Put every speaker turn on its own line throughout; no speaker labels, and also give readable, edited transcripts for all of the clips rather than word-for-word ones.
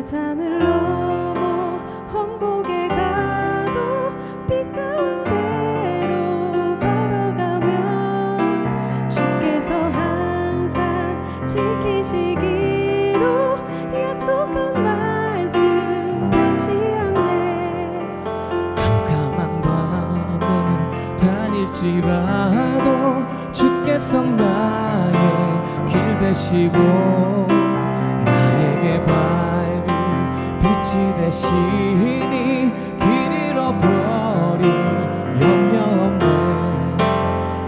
산을 넘어 홍곡에 가도 빛 가운데로 걸어가면 주께서 항상 지키시기로 약속한 말씀 변치 않네.
캄캄한 밤에 다닐지라도 주께서 나의 길 되시고 나에게 밝은 빛이 되시니 길 잃어버린 염려 없네.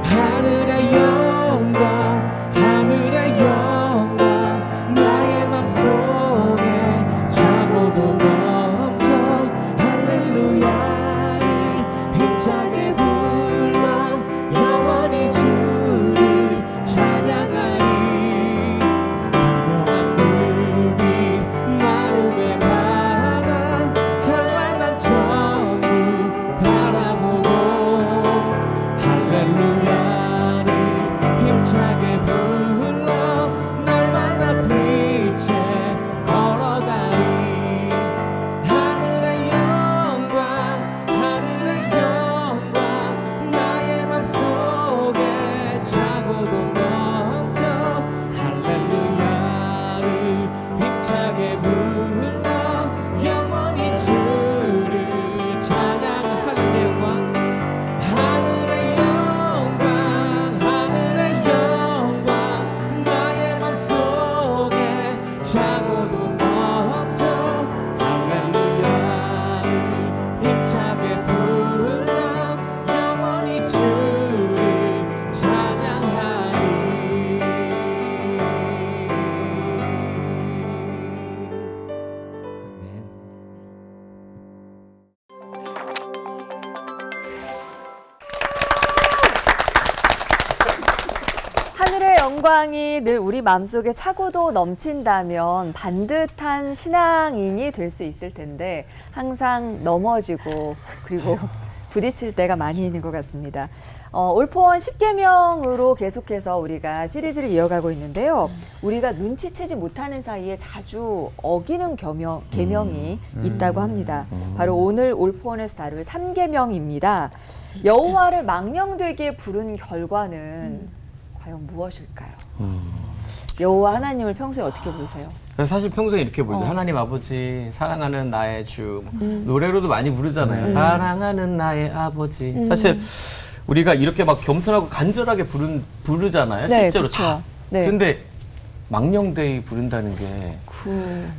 하늘의 영광 하늘의 영광 나의 맘속에 차고도 넘쳐 할렐루야를 힘차게 불러 영원히 주를 찬양하리. 광명한 금이 마음에 받아 찬란한 천국 바라보고 할렐루야를 힘차게 불러 날마다 빛에 걸어가리. 하늘의 영광 하늘의 영광 나의 맘속에 차고도 넘쳐 할렐루야를 힘차게 불러 영원히 주를 찬양하리. 하늘의 영광 하늘의 영광 나의 맘속에 차고도 넘쳐 할렐루야를 힘차게 불러 영원히 주를 찬양하리. 아멘.
하늘의 영광이 늘 우리 마음속에 차고도 넘친다면 반듯한 신앙인이 될 수 있을 텐데 항상 넘어지고 그리고 부딪힐 때가 많이 있는 것 같습니다. 올포원 10계명으로 계속해서 우리가 시리즈를 이어가고 있는데요. 우리가 눈치채지 못하는 사이에 자주 어기는 계명이 있다고 합니다. 바로 오늘 올포원에서 다룰 3계명입니다. 여호와를 망령되게 부른 결과는 과연 무엇일까요? 여호와 하나님을 평소에 어떻게 보세요?
사실 평소에 이렇게 보죠. 하나님 아버지 사랑하는 나의 주 노래로도 많이 부르잖아요. 사랑하는 나의 아버지. 사실 우리가 이렇게 막 겸손하고 간절하게 부르잖아요.
네,
실제로
그쵸.
다.
네.
그런데 망령되이 부른다는 게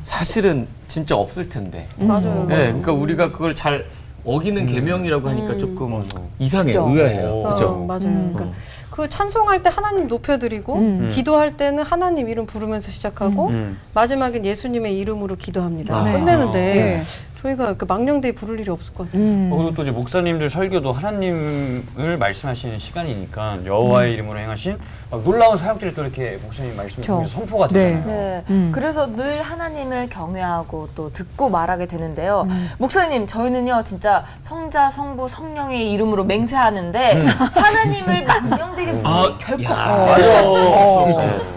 사실은 진짜 없을 텐데.
맞아요.
네, 그러니까 우리가 그걸 잘 어기는 계명이라고 하니까 조금 이상해요.
그쵸.
의아해요. 그렇죠?
맞아요. 그러니까 그 찬송할 때 하나님 높여드리고 기도할 때는 하나님 이름 부르면서 시작하고 마지막엔 예수님의 이름으로 기도합니다.
네.
끝내는데
네.
저희가 그 망령되이 부를 일이 없을 것 같아요.
그리고 또 이제 목사님들 설교도 하나님을 말씀하시는 시간이니까 여호와의 이름으로 행하신 막 놀라운 사역들이 또 이렇게 목사님 말씀을 통해서 선포가 되잖아요.
네. 그래서 늘 하나님을 경외하고 또 듣고 말하게 되는데요. 목사님, 저희는요, 진짜 성자, 성부, 성령의 이름으로 맹세하는데 하나님을 망령되게 부르는 결코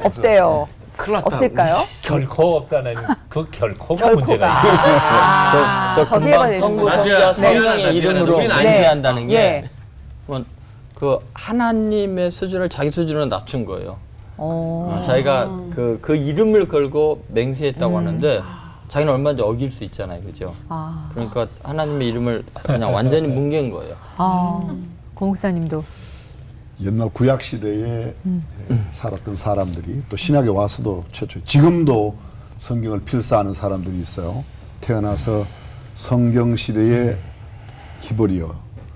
없대요.
큰일 났다.
없을까요?
결코 없다는 그 결코가
결코가.
문제가
또
거기에 관해서
금방 성부,
맞아요.
성자, 성령의
미안하다,
이름으로
우리는 안
맹세한다는 게
예.
그 하나님의 수준을 자기 수준으로 낮춘 거예요. 자기가 그 이름을 걸고 맹세했다고 하는데 자기는 얼마든지 어길 수 있잖아요, 그죠? 그러니까 하나님의 이름을 그냥 완전히 뭉갠 거예요.
고 목사님도.
옛날 구약 시대에 살았던 사람들이 또 신약에 와서도 최초 지금도 성경을 필사하는 사람들이 있어요. 태어나서 성경 시대의 히브리어,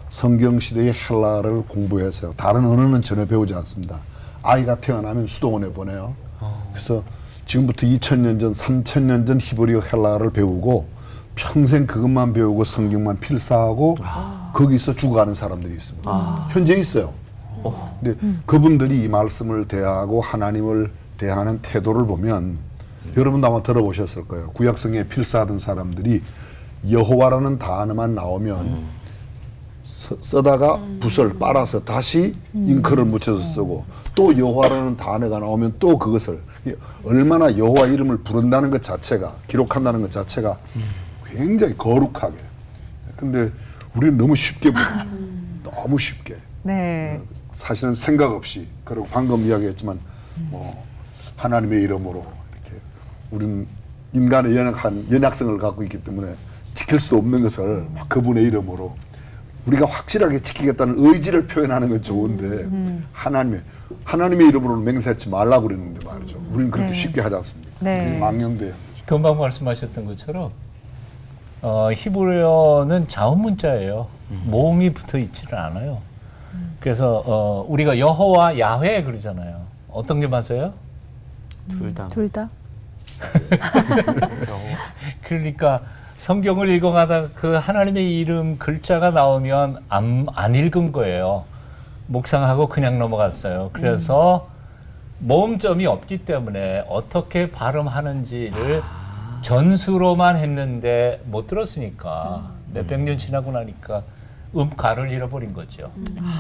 성경 시대의 헬라어를 공부해서요. 다른 언어는 전혀 배우지 않습니다. 아이가 태어나면 수도원에 보내요. 그래서 지금부터 2000년 전, 3000년 전 히브리어 헬라어를 배우고 평생 그것만 배우고 성경만 필사하고 거기서 죽어가는 사람들이 있습니다. 현재 있어요. 근데 그분들이 이 말씀을 대하고 하나님을 대하는 태도를 보면 여러분도 아마 들어보셨을 거예요. 구약성경에 필사하던 사람들이 여호와라는 단어만 나오면 쓰다가 붓을 빨아서 다시 잉크를 묻혀서 쓰고 또 여호와라는 단어가 나오면 또 그것을 얼마나 여호와 이름을 부른다는 것 자체가 기록한다는 것 자체가 굉장히 거룩하게. 근데 우리는 너무 쉽게 부르죠. 너무 쉽게.
네.
사실은 생각 없이 그리고 방금 이야기했지만 뭐 하나님의 이름으로 이렇게 우리는 인간의 연약성을 갖고 있기 때문에 지킬 수 없는 것을 막 그분의 이름으로 우리가 확실하게 지키겠다는 의지를 표현하는 건 좋은데 하나님의 이름으로는 맹세하지 말라고 그랬는데 말이죠. 우리는 그렇게 쉽게 하지 않습니다.
네.
망령돼요.
금방 말씀하셨던 것처럼 히브리어는 자음문자예요. 모음이 붙어 있지를 않아요. 그래서 우리가 여호와 야훼 그러잖아요. 어떤 게 맞아요?
둘 다.
둘 다?
그러니까 성경을 읽어가다가 그 하나님의 이름 글자가 나오면 안 읽은 거예요. 묵상하고 그냥 넘어갔어요. 그래서 모음점이 없기 때문에 어떻게 발음하는지를 전수로만 했는데 못 들었으니까 몇백 년 지나고 나니까 음가를 잃어버린 거죠.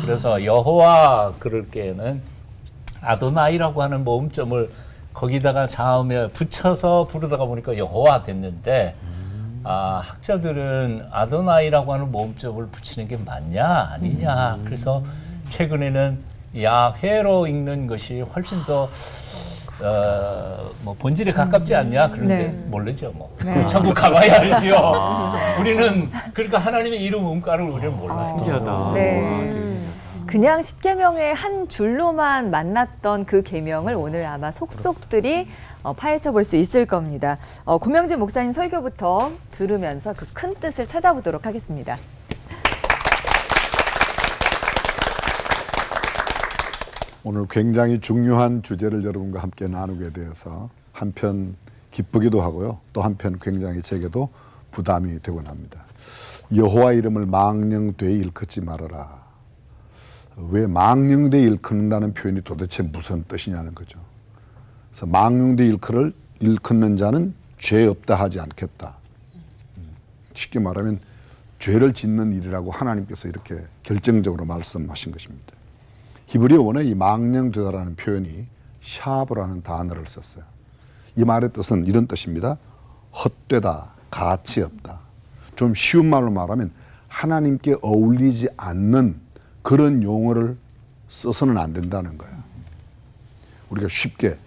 그래서 여호와 그럴 때에는 아도나이라고 하는 모음점을 거기다가 자음에 붙여서 부르다가 보니까 여호와 됐는데 학자들은 아도나이라고 하는 모음점을 붙이는 게 맞냐 아니냐 그래서 최근에는 야훼로 읽는 것이 훨씬 더 뭐 본질에 가깝지 않냐 그런데
네.
모르죠 뭐.
네.
천국 가봐야 알죠. 우리는 그러니까 하나님의 이름 음가를 우리는 몰라요.
신기하다.
네. 그냥 십계명의 한 줄로만 만났던 그 계명을 오늘 아마 속속들이 파헤쳐 볼 수 있을 겁니다. 고명진 목사님 설교부터 들으면서 그 큰 뜻을 찾아보도록 하겠습니다.
오늘 굉장히 중요한 주제를 여러분과 함께 나누게 되어서 한편 기쁘기도 하고요. 또 한편 굉장히 제게도 부담이 되곤 합니다. 여호와 이름을 망령되이 일컫지 말아라. 왜 망령되이 일컫는다는 표현이 도대체 무슨 뜻이냐는 거죠. 그래서 망령되이 일컫는 자는 죄 없다 하지 않겠다. 쉽게 말하면 죄를 짓는 일이라고 하나님께서 이렇게 결정적으로 말씀하신 것입니다. 히브리어 원에 이 망령되다라는 표현이 샤브라는 단어를 썼어요. 이 말의 뜻은 이런 뜻입니다. 헛되다, 가치 없다. 좀 쉬운 말로 말하면 하나님께 어울리지 않는 그런 용어를 써서는 안 된다는 거예요. 우리가 쉽게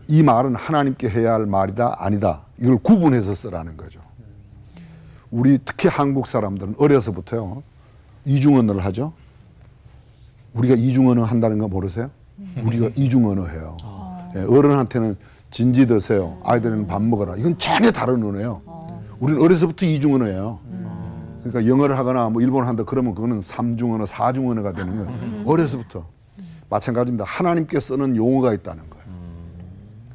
이 말은 하나님께 해야 할 말이다, 아니다. 이걸 구분해서 쓰라는 거죠. 우리 특히 한국 사람들은 어려서부터요. 이중언어를 하죠. 우리가 이중언어 한다는 거 모르세요? 우리가 이중언어 해요. 예, 어른한테는 진지 드세요. 아이들은 밥 먹어라. 이건 전혀 다른 언어예요. 우리는 어려서부터 이중언어예요. 그러니까 영어를 하거나 뭐 일본어를 한다 그러면 그거는 삼중언어, 사중언어가 되는 거예요. 어려서부터. 마찬가지입니다. 하나님께 쓰는 용어가 있다는 거예요.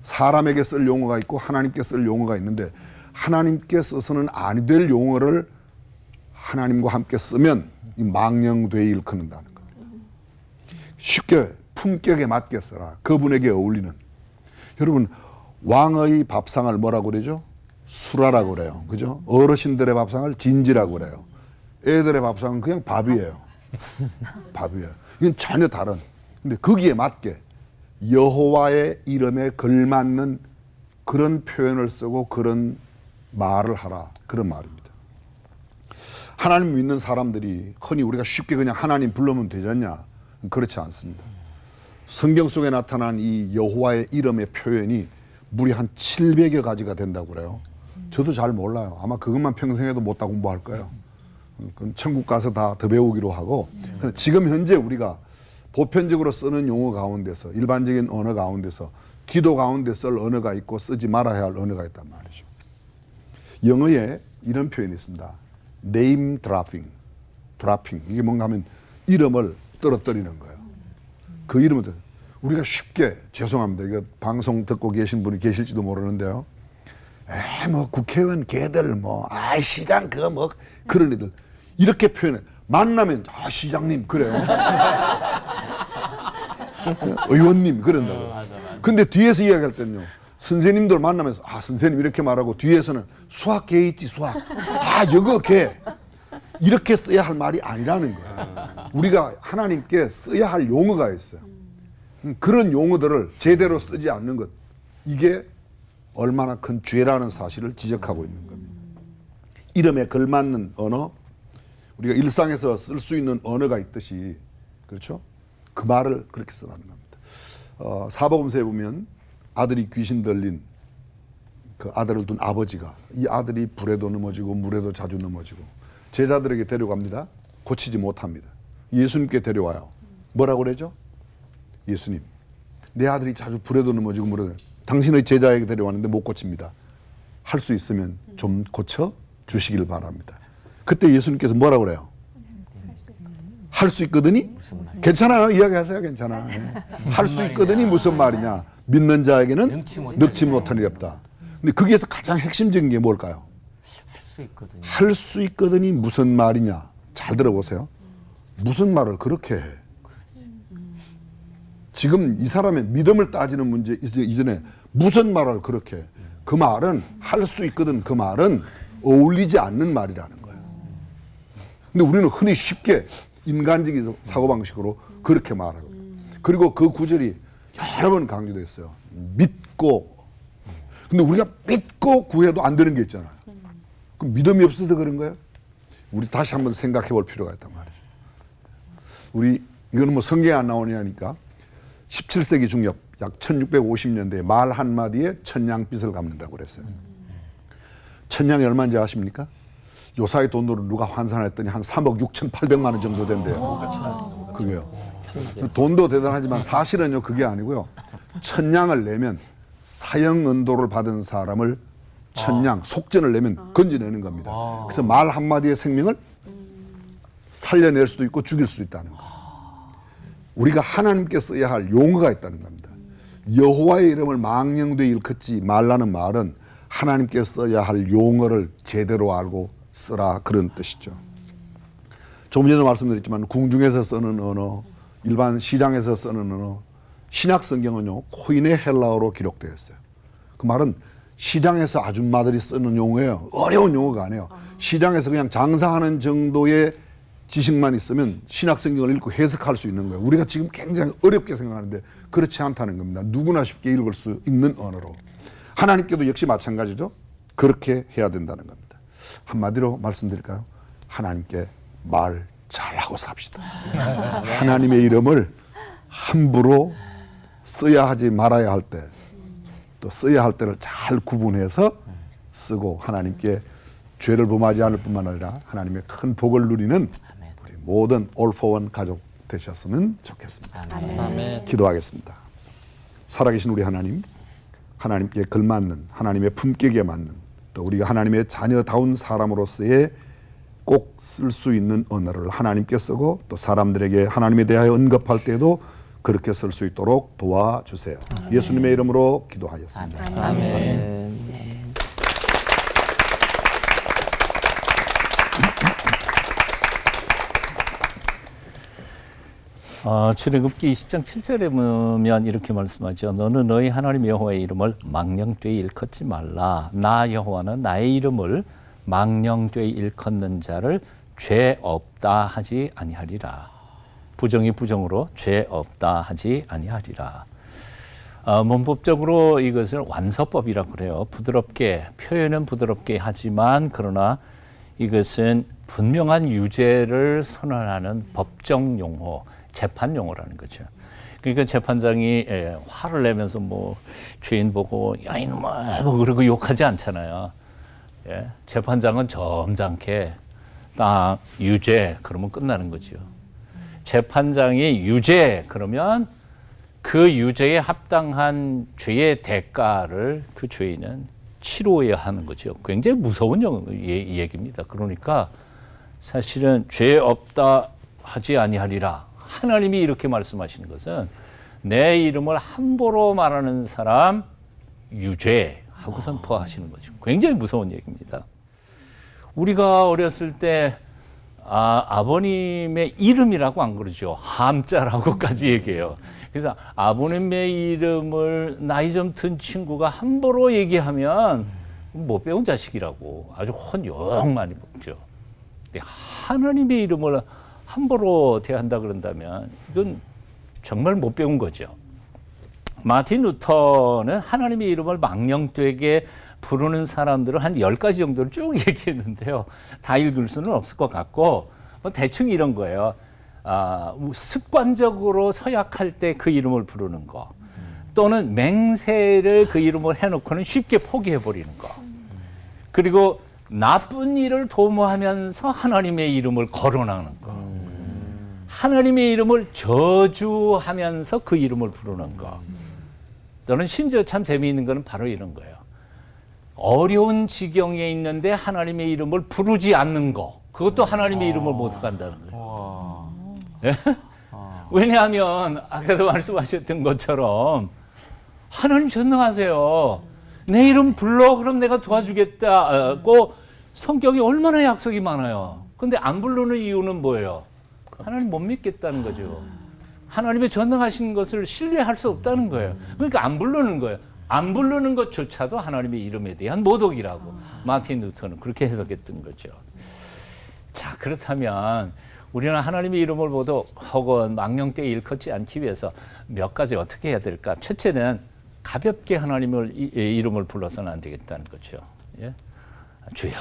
사람에게 쓸 용어가 있고 하나님께 쓸 용어가 있는데 하나님께 써서는 아니 될 용어를 하나님과 함께 쓰면 이 망령되이 일컫는다는 거예요. 쉽게 품격에 맞게 써라. 그분에게 어울리는. 여러분 왕의 밥상을 뭐라고 그러죠? 수라라고 그래요. 그죠? 어르신들의 밥상을 진지라고 그래요. 애들의 밥상은 그냥 밥이에요. 밥이에요. 이건 전혀 다른. 근데 거기에 맞게 여호와의 이름에 걸맞는 그런 표현을 쓰고 그런 말을 하라. 그런 말입니다. 하나님 믿는 사람들이 흔히 우리가 쉽게 그냥 하나님 불러면 되지 않냐? 그렇지 않습니다. 성경 속에 나타난 이 여호와의 이름의 표현이 무려 한 700여 가지가 된다고 그래요. 저도 잘 몰라요. 아마 그것만 평생 해도 못 다 공부할 거예요. 그럼 천국 가서 다 더 배우기로 하고. 지금 현재 우리가 보편적으로 쓰는 용어 가운데서 일반적인 언어 가운데서 기도 가운데 쓸 언어가 있고 쓰지 말아야 할 언어가 있단 말이죠. 영어에 이런 표현이 있습니다. name dropping. 이게 뭔가 하면 이름을 떨어뜨리는 거예요. 그 이름을 우리가 쉽게 죄송합니다. 이거 방송 듣고 계신 분이 계실지도 모르는데요. 뭐 국회의원 걔들 뭐 시장 뭐 그런 애들 이렇게 표현해. 만나면 시장님 그래요. 의원님 그런다고. 근데 뒤에서 이야기할 때는요. 선생님들 만나면서 선생님 이렇게 말하고 뒤에서는 수학 걔 있지 수학. 이거 걔. 이렇게 써야 할 말이 아니라는 거예요. 우리가 하나님께 써야 할 용어가 있어요. 그런 용어들을 제대로 쓰지 않는 것, 이게 얼마나 큰 죄라는 사실을 지적하고 있는 겁니다. 이름에 걸맞는 언어, 우리가 일상에서 쓸 수 있는 언어가 있듯이, 그렇죠? 그 말을 그렇게 쓰라는 겁니다. 사복음서에 보면 아들이 귀신 들린 그 아들을 둔 아버지가, 이 아들이 불에도 넘어지고 물에도 자주 넘어지고, 제자들에게 데려갑니다. 고치지 못합니다. 예수님께 데려와요. 뭐라고 그러죠? 예수님, 내 아들이 자주 불에도 넘어지고 물에도, 당신의 제자에게 데려왔는데 못 고칩니다. 할 수 있으면 좀 고쳐 주시길 바랍니다. 그때 예수님께서 뭐라고 그래요? 할 수 있거든이? 괜찮아요. 이야기하세요. 괜찮아. 할 수 있거든이 무슨 말이냐? 믿는 자에게는 능치 못한 일이 없다. 근데 거기에서 가장 핵심적인 게 뭘까요? 할 수 있거든이 무슨 말이냐? 잘 들어보세요. 무슨 말을 그렇게 해? 지금 이 사람의 믿음을 따지는 문제 이전에 무슨 말을 그렇게 해? 그 말은 할 수 있거든. 그 말은 어울리지 않는 말이라는 거예요. 근데 우리는 흔히 쉽게 인간적인 사고방식으로 그렇게 말하고, 그리고 그 구절이 여러 번 강조됐어요. 믿고. 근데 우리가 믿고 구해도 안 되는 게 있잖아요. 그럼 믿음이 없어서 그런 거예요? 우리 다시 한번 생각해 볼 필요가 있단 말이죠. 우리 이거는 뭐 성경에 안 나오냐니까 17세기 중엽 약 1650년대에 말 한마디에 천냥빚을 갚는다고 그랬어요. 천냥이 얼마인지 아십니까? 요사이 돈으로 누가 환산했더니 한 3억 6,800만 원 정도 된대요. 그게요. 돈도 대단하지만 사실은요 그게 아니고요. 천냥을 내면 사형은도를 받은 사람을 천냥, 속전을 내면 건져내는 겁니다. 그래서 말 한마디의 생명을 살려낼 수도 있고 죽일 수도 있다는 거예요. 우리가 하나님께 써야 할 용어가 있다는 겁니다. 여호와의 이름을 망령되이 일컫지 말라는 말은 하나님께 써야 할 용어를 제대로 알고 쓰라, 그런 뜻이죠. 조금 전에 말씀드렸지만 궁중에서 쓰는 언어, 일반 시장에서 쓰는 언어, 신약 성경은요 코인의 헬라어로 기록되어 있어요. 그 말은 시장에서 아줌마들이 쓰는 용어예요. 어려운 용어가 아니에요. 시장에서 그냥 장사하는 정도의 지식만 있으면 신약 성경을 읽고 해석할 수 있는 거예요. 우리가 지금 굉장히 어렵게 생각하는데 그렇지 않다는 겁니다. 누구나 쉽게 읽을 수 있는 언어로. 하나님께도 역시 마찬가지죠. 그렇게 해야 된다는 겁니다. 한마디로 말씀드릴까요? 하나님께 말 잘하고 삽시다. 하나님의 이름을 함부로 써야 하지 말아야 할 때, 또 써야 할 때를 잘 구분해서 쓰고 하나님께 죄를 범하지 않을 뿐만 아니라 하나님의 큰 복을 누리는 우리 모든 올포원 가족 되셨으면 좋겠습니다.
아멘.
기도하겠습니다. 살아계신 우리 하나님, 하나님께 걸맞는, 하나님의 품격에 맞는, 또 우리가 하나님의 자녀다운 사람으로서의 꼭 쓸 수 있는 언어를 하나님께 쓰고 또 사람들에게 하나님에 대하여 언급할 때에도 그렇게 쓸 수 있도록 도와주세요. 예수님의 이름으로 기도하였습니다.
아멘.
출애굽기 20장 7절에 보면 이렇게 말씀하죠. 너는 너희 하나님 여호와의 이름을 망령되이 일컫지 말라. 나 여호와는 나의 이름을 망령되이 일컫는 자를 죄 없다 하지 아니하리라. 부정이 부정으로 죄 없다 하지 아니하리라. 문법적으로 이것을 완서법이라고 그래요. 부드럽게, 표현은 부드럽게 하지만 그러나 이것은 분명한 유죄를 선언하는 법정 용어, 재판 용어라는 거죠. 그러니까 재판장이 화를 내면서 뭐 죄인 보고 야 이놈아 뭐 그러고 욕하지 않잖아요. 예, 재판장은 점잖게 딱 유죄 그러면 끝나는 거죠. 재판장이 유죄 그러면 그 유죄에 합당한 죄의 대가를 그 죄인은 치러야 하는 거죠. 굉장히 무서운 얘기입니다. 그러니까 사실은 죄 없다 하지 아니하리라. 하나님이 이렇게 말씀하시는 것은 내 이름을 함부로 말하는 사람 유죄하고 선포하시는 거죠. 굉장히 무서운 얘기입니다. 우리가 어렸을 때 아버님의 이름이라고 안 그러죠. 함자라고까지 얘기해요. 그래서 아버님의 이름을 나이 좀 든 친구가 함부로 얘기하면 못 배운 자식이라고 아주 혼욕 많이 먹죠. 하나님의 이름을 함부로 대한다 그런다면 이건 정말 못 배운 거죠. 마틴 루터는 하나님의 이름을 망령되게 부르는 사람들을 한 10가지 정도를 쭉 얘기했는데요. 다 읽을 수는 없을 것 같고 대충 이런 거예요. 습관적으로 서약할 때 그 이름을 부르는 거, 또는 맹세를 그 이름을 해놓고는 쉽게 포기해버리는 거, 그리고 나쁜 일을 도모하면서 하나님의 이름을 거론하는 거, 하나님의 이름을 저주하면서 그 이름을 부르는 거, 또는 심지어 참 재미있는 거는 바로 이런 거예요. 어려운 지경에 있는데 하나님의 이름을 부르지 않는 거, 그것도 하나님의 이름을 모독한다는 거예요. 네? 왜냐하면 아까도 말씀하셨던 것처럼 하나님 전능하세요. 내 이름 불러, 그럼 내가 도와주겠다고 성경에 얼마나 약속이 많아요. 근데 안 부르는 이유는 뭐예요? 하나님 못 믿겠다는 거죠. 하나님의 전능하신 것을 신뢰할 수 없다는 거예요. 그러니까 안 부르는 거예요. 안 부르는 것조차도 하나님의 이름에 대한 모독이라고 마틴 루터는 그렇게 해석했던 거죠. 자, 그렇다면 우리는 하나님의 이름을 모독 혹은 망령되이 일컫지 않기 위해서 몇 가지 어떻게 해야 될까? 첫째는 가볍게 하나님을 이름을 불러서는 안 되겠다는 거죠. 예? 주여,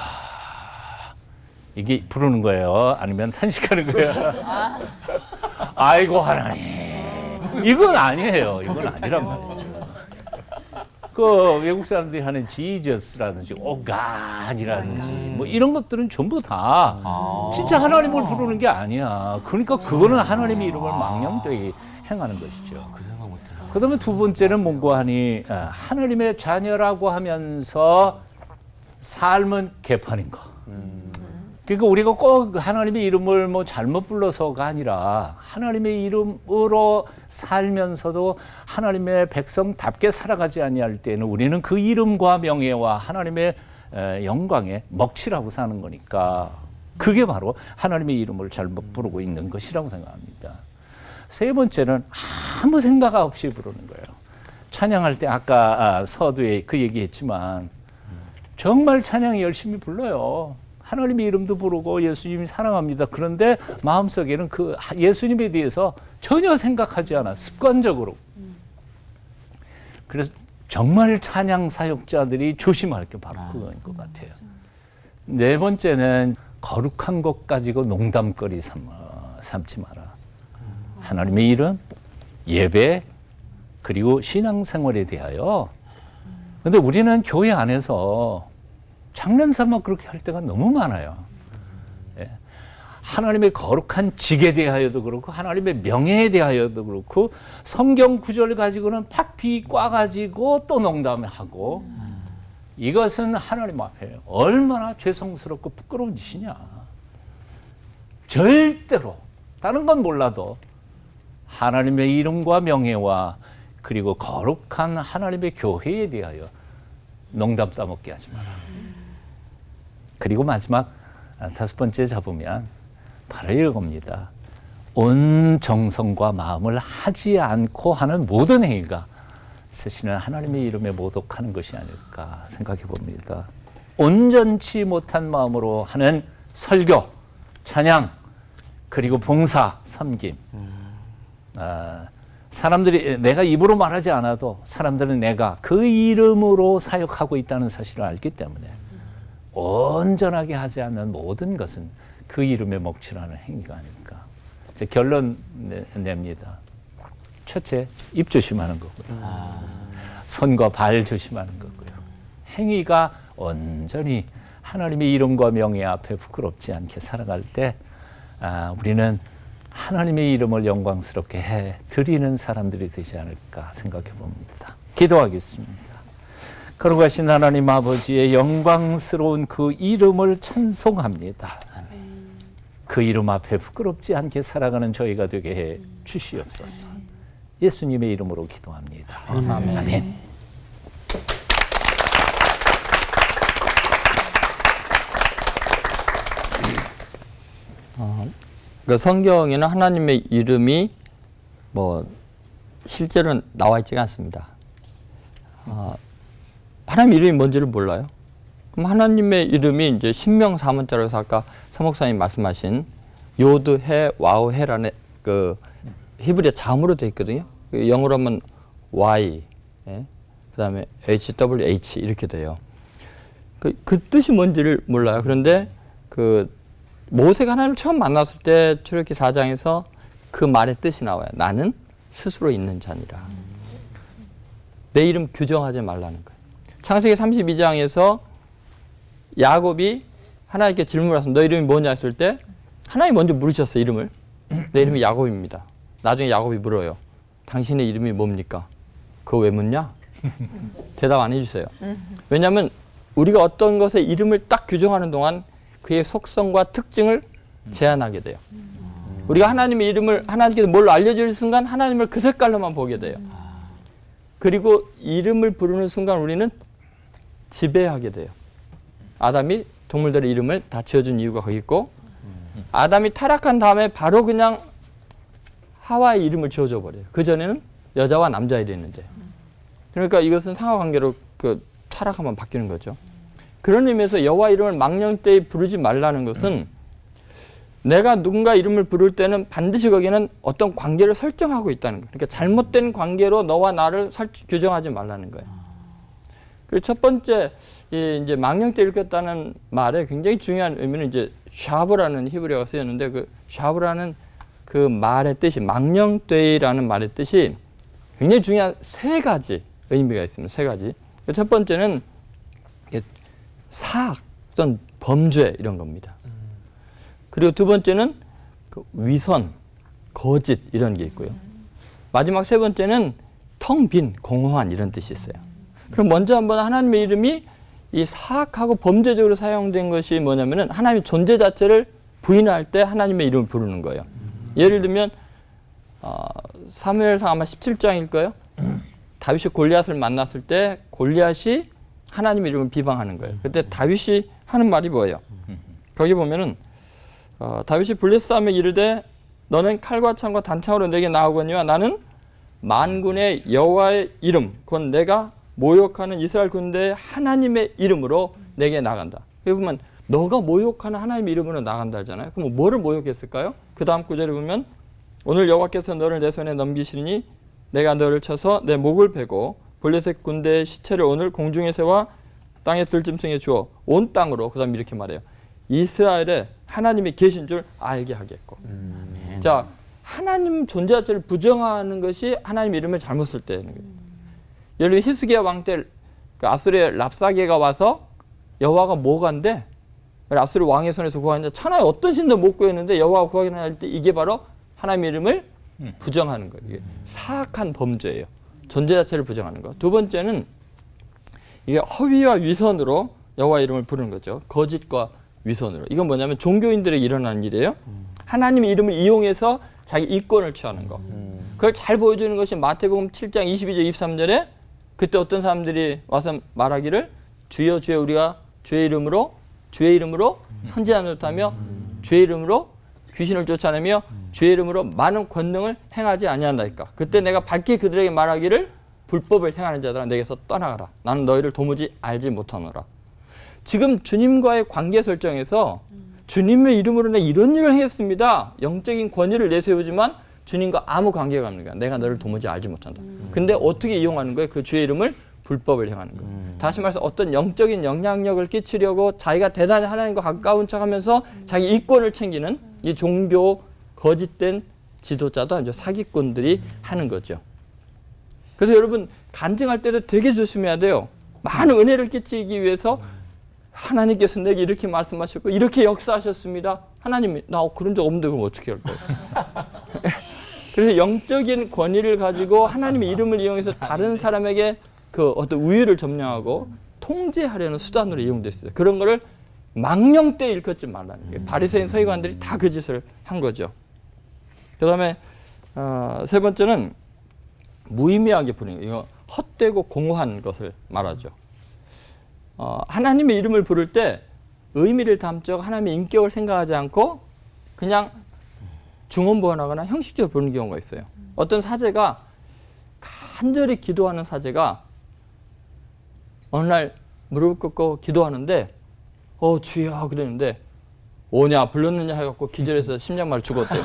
이게 부르는 거예요? 아니면 탄식하는 거예요? 아이고 하나님, 이건 아니에요. 이건 아니란 말이에요. 그 외국 사람들이 하는 지저스라든지 오간이라든지 뭐 이런 것들은 전부 다 진짜 하나님을 부르는 게 아니야. 그러니까 그거는 하나님의 이름을 망령되이 행하는 것이죠.
그 생각 못해요.
그다음에 두 번째는 뭔가 하니 하나님의 자녀라고 하면서 삶은 개판인 거. 그러니까 우리가 꼭 하나님의 이름을 뭐 잘못 불러서가 아니라 하나님의 이름으로 살면서도 하나님의 백성답게 살아가지 아니할 때는 우리는 그 이름과 명예와 하나님의 영광에 먹칠하고 사는 거니까 그게 바로 하나님의 이름을 잘못 부르고 있는 것이라고 생각합니다. 세 번째는 아무 생각 없이 부르는 거예요. 찬양할 때 아까 서두에 그 얘기했지만 정말 찬양 열심히 불러요. 하나님의 이름도 부르고 예수님이 사랑합니다. 그런데 마음속에는 그 예수님에 대해서 전혀 생각하지 않아. 습관적으로. 그래서 정말 찬양 사역자들이 조심할 게 바로 그거인 것 같아요. 네 번째는 거룩한 것 가지고 농담거리 삼지 마라. 하나님의 이름, 예배, 그리고 신앙생활에 대하여. 근데 우리는 교회 안에서 장난삼아 그렇게 할 때가 너무 많아요. 예. 하나님의 거룩한 직에 대하여도 그렇고 하나님의 명예에 대하여도 그렇고 성경 구절을 가지고는 팍 비꼬아가지고 또 농담하고 이것은 하나님 앞에 얼마나 죄송스럽고 부끄러운 짓이냐. 절대로 다른 건 몰라도 하나님의 이름과 명예와 그리고 거룩한 하나님의 교회에 대하여 농담 따먹게 하지 마라. 그리고 마지막 다섯 번째 잡으면 바로 이겁니다. 온 정성과 마음을 하지 않고 하는 모든 행위가 사실은 하나님의 이름에 모독하는 것이 아닐까 생각해 봅니다. 온전치 못한 마음으로 하는 설교, 찬양, 그리고 봉사, 섬김. 사람들이 내가 입으로 말하지 않아도 사람들은 내가 그 이름으로 사역하고 있다는 사실을 알기 때문에 온전하게 하지 않는 모든 것은 그 이름에 먹칠하는 행위가 아닐까. 이제 결론 냅니다. 첫째, 입 조심하는 거고요. 손과 발 조심하는 거고요. 행위가 온전히 하나님의 이름과 명예 앞에 부끄럽지 않게 살아갈 때 우리는 하나님의 이름을 영광스럽게 해 드리는 사람들이 되지 않을까 생각해 봅니다. 기도하겠습니다. 거룩하신 하나님 아버지의 영광스러운 그 이름을 찬송합니다. 그 이름 앞에 부끄럽지 않게 살아가는 저희가 되게 해 주시옵소서. 예수님의 이름으로 기도합니다. 아멘.
그 성경에는 하나님의 이름이 뭐 실제로는 나와 있지가 않습니다. 하나님 이름이 뭔지를 몰라요. 그럼 하나님의 이름이 이제 신명 4문자로서 아까 사목사님 말씀하신 요드 해 와우 해라는 그 히브리어 자음으로 되어 있거든요. 영어로 하면 Y, 예? 그다음에 HWH 이렇게 돼요. 그 뜻이 뭔지를 몰라요. 그런데 그 모세가 하나님을 처음 만났을 때 출애굽기 4장에서 그 말의 뜻이 나와요. 나는 스스로 있는 자니라. 내 이름 규정하지 말라는 거예요. 창세기 32장에서 야곱이 하나님께 질문을 하서 너 이름이 뭐냐 했을 때 하나님 먼저 물으셨어요. 이름을. 내 이름이 야곱입니다. 나중에 야곱이 물어요. 당신의 이름이 뭡니까? 그거 왜 묻냐? 대답 안 해주세요. 왜냐하면 우리가 어떤 것의 이름을 딱 규정하는 동안 그의 속성과 특징을 제한하게 돼요. 우리가 하나님의 이름을 하나님께서 뭘로 알려줄 순간 하나님을 그 색깔로만 보게 돼요. 그리고 이름을 부르는 순간 우리는 지배하게 돼요. 아담이 동물들의 이름을 다 지어준 이유가 거기 있고 아담이 타락한 다음에 바로 그냥 하와의 이름을 지어줘 버려요. 그전에는 여자와 남자 이랬는데. 그러니까 이것은 상하관계로 그 타락하면 바뀌는 거죠. 그런 의미에서 여호와 이름을 망령되이 부르지 말라는 것은 내가 누군가 이름을 부를 때는 반드시 거기는 어떤 관계를 설정하고 있다는 거예요. 그러니까 잘못된 관계로 너와 나를 규정하지 말라는 거예요. 그리고 첫 번째 이제 망령되 일컫다는 말에 굉장히 중요한 의미는 이제 샤브라는 히브리어가 쓰였는데 그 샤브라는 그 말의 뜻이 망령되이라는 말의 뜻이 굉장히 중요한 세 가지 의미가 있습니다. 세 가지. 첫 번째는 사악 또는 범죄 이런 겁니다. 그리고 두 번째는 그 위선, 거짓 이런 게 있고요. 마지막 세 번째는 텅 빈, 공허한 이런 뜻이 있어요. 그럼 먼저 한번 하나님의 이름이 이 사악하고 범죄적으로 사용된 것이 뭐냐면은 하나님의 존재 자체를 부인할 때 하나님의 이름을 부르는 거예요. 예를 들면 사무엘상 아마 17장일 거예요. 다윗이 골리앗을 만났을 때 골리앗이 하나님의 이름을 비방하는 거예요. 그때 다윗이 하는 말이 뭐예요? 거기 보면은 다윗이 블레셋함에 이르되 너는 칼과 창과 단창으로 내게 나오거니와 나는 만군의 여호와의 이름 곧 내가 모욕하는 이스라엘 군대의 하나님의 이름으로 내게 나간다. 여기 보면 너가 모욕하는 하나님의 이름으로 나간다 하잖아요. 그럼 뭐를 모욕했을까요? 그 다음 구절에 보면 오늘 여호와께서 너를 내 손에 넘기시니 내가 너를 쳐서 내 목을 베고 블레셋 군대의 시체를 오늘 공중의 새와 땅의 들짐승에 주어 온 땅으로 그 다음 이렇게 말해요. 이스라엘에 하나님이 계신 줄 알게 하겠고. 자, 하나님 존재 자체를 부정하는 것이 하나님 이름을 잘못 쓸 때는 거예요. 예를 들어 히스기야 왕 때 그 아수르의 랍사게가 와서 여호와가 뭐간데 아수르 왕의 손에서 구하는데 천하에 어떤 신도 못 구했는데 여호와가 구하기는 할 때 이게 바로 하나님의 이름을 부정하는 거예요. 이게 사악한 범죄예요. 존재 자체를 부정하는 거. 두 번째는 이게 허위와 위선으로 여호와 이름을 부르는 거죠. 거짓과 위선으로. 이건 뭐냐면 종교인들에게 일어나는 일이에요. 하나님의 이름을 이용해서 자기 이권을 취하는 거. 그걸 잘 보여주는 것이 마태복음 7장 22절 23절에 그때 어떤 사람들이 와서 말하기를 주여 주여 우리가 주의 이름으로 선지자 노릇하며 주의 이름으로 귀신을 쫓아내며 주의 이름으로 많은 권능을 행하지 아니한다니까. 그때 내가 밝히 그들에게 말하기를 불법을 행하는 자들아 내게서 떠나가라. 나는 너희를 도무지 알지 못하노라. 지금 주님과의 관계 설정에서 주님의 이름으로 내가 이런 일을 했습니다. 영적인 권위를 내세우지만 주님과 아무 관계가 없는 거야. 내가 너를 도무지 알지 못한다. 근데 어떻게 이용하는 거예요? 그 주의 이름을 불법을 행하는 거예요. 다시 말해서 어떤 영적인 영향력을 끼치려고 자기가 대단히 하나님과 가까운 척하면서 자기 이권을 챙기는 이 종교 거짓된 지도자도 이제 사기꾼들이 하는 거죠. 그래서 여러분 간증할 때도 되게 조심해야 돼요. 많은 은혜를 끼치기 위해서 하나님께서 내게 이렇게 말씀하셨고 이렇게 역사하셨습니다. 하나님이 나 그런 적 없는데 그럼 어떻게 할 거예요? 그래서 영적인 권위를 가지고 하나님의 이름을 이용해서 다른 사람에게 그 어떤 우위를 점령하고 통제하려는 수단으로 이용됐어요. 그런 거를 망령되이 일컫지 말라는 거예요. 바리새인 서기관들이 다 그 짓을 한 거죠. 그다음에 세 번째는 무의미하게 부르는 거예요. 이거 헛되고 공허한 것을 말하죠. 하나님의 이름을 부를 때 의미를 담죠. 하나님의 인격을 생각하지 않고 그냥 중언부언하거나 형식적으로 부르는 경우가 있어요. 어떤 사제가 간절히 기도하는 사제가 어느 날 무릎 꿇고 기도하는데 주여 그랬는데 오냐 불렀느냐 해갖고 기절해서 심장마비 죽었대요.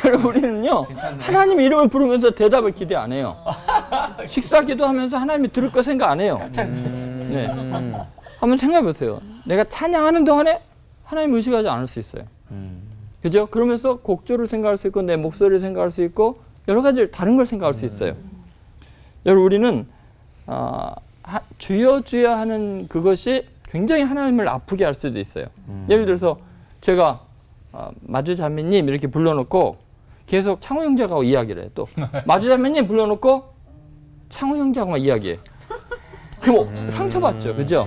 여러분 우리는요 하나님 이름을 부르면서 대답을 기대 안 해요. 식사 기도하면서 하나님이 들을 거 생각 안 해요. 네. 한번 생각해 보세요. 내가 찬양하는 동안에 하나님 의식하지 않을 수 있어요. 그죠? 그러면서 곡조를 생각할 수 있고 내 목소리를 생각할 수 있고 여러 가지 다른 걸 생각할 수 있어요. 여러분 우리는 주여 주여 하는 그것이 굉장히 하나님을 아프게 할 수도 있어요. 예를 들어서 제가 마주자매님 이렇게 불러놓고 계속 창호 형제하고 이야기를 해. 또 마주자매님 불러놓고 창호 형제하고만 이야기해. 그럼 상처받죠. 그죠?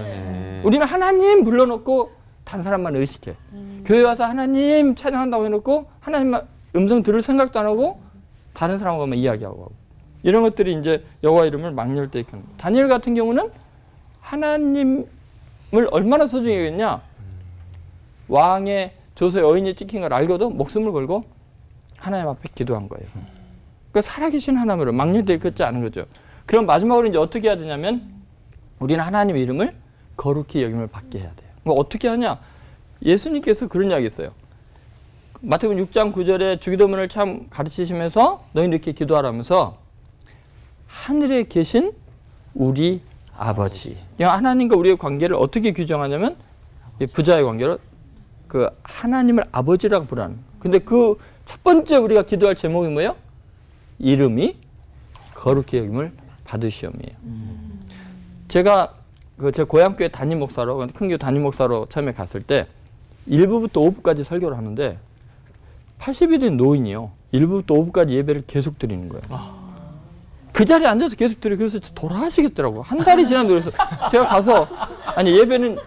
우리는 하나님 불러놓고 다른 사람만 의식해. 교회 와서 하나님 찬양한다고 해놓고 하나님만 음성 들을 생각도 안 하고 다른 사람하고만 이야기하고 하고. 이런 것들이 이제 여호와 이름을 막려할 때 있는 거예요. 다니엘 같은 경우는 하나님을 얼마나 소중히 여겼냐. 왕의 조서에 어인이 찍힌 걸 알고도 목숨을 걸고 하나님 앞에 기도한 거예요. 그러니까 살아계신 하나님으로 막려돼 있지 않은 거죠. 그럼 마지막으로 이제 어떻게 해야 되냐면 우리는 하나님의 이름을 거룩히 여김을 받게 해야 돼요. 뭐 어떻게 하냐? 예수님께서 그런 이야기 했어요. 마태복음 6장 9절에 주기도문을 참 가르치시면서 너희는 이렇게 기도하라면서 하늘에 계신 우리 아버지. 하나님과 우리의 관계를 어떻게 규정하냐면 부자의 관계로 그 하나님을 아버지라고 부르는. 근데 그 첫 번째 우리가 기도할 제목이 뭐예요? 이름이 거룩히 여김을 받으시옵이에요. 제가 제 고향교회 담임 목사로 큰 교회 담임 목사로 처음에 갔을 때 1부부터 5부까지 설교를 하는데 80이 된 노인이요. 1부부터 5부까지 예배를 계속 드리는 거예요. 그 자리에 앉아서 계속 드려. 그래서 돌아가시겠더라고. 한 달이 지난 그래서 제가 가서 아니 예배는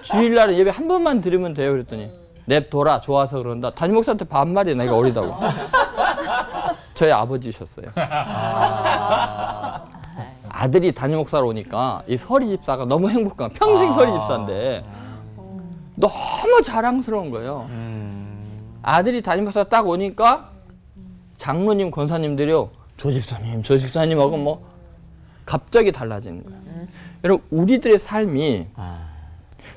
주일날에 예배 한 번만 드리면 돼요. 그랬더니 냅둬라 좋아서 그런다. 담임 목사한테 반말이야. 내가 어리다고. 저희 아버지셨어요. 아들이 담임 목사로 오니까 이 서리 집사가 너무 행복한 평생 서리 집사인데 너무 자랑스러운 거예요. 아들이 담임 목사 딱 오니까 장로님 권사님들이요. 저 집사님하고 뭐 갑자기 달라지는 거예요. 여러분 우리들의 삶이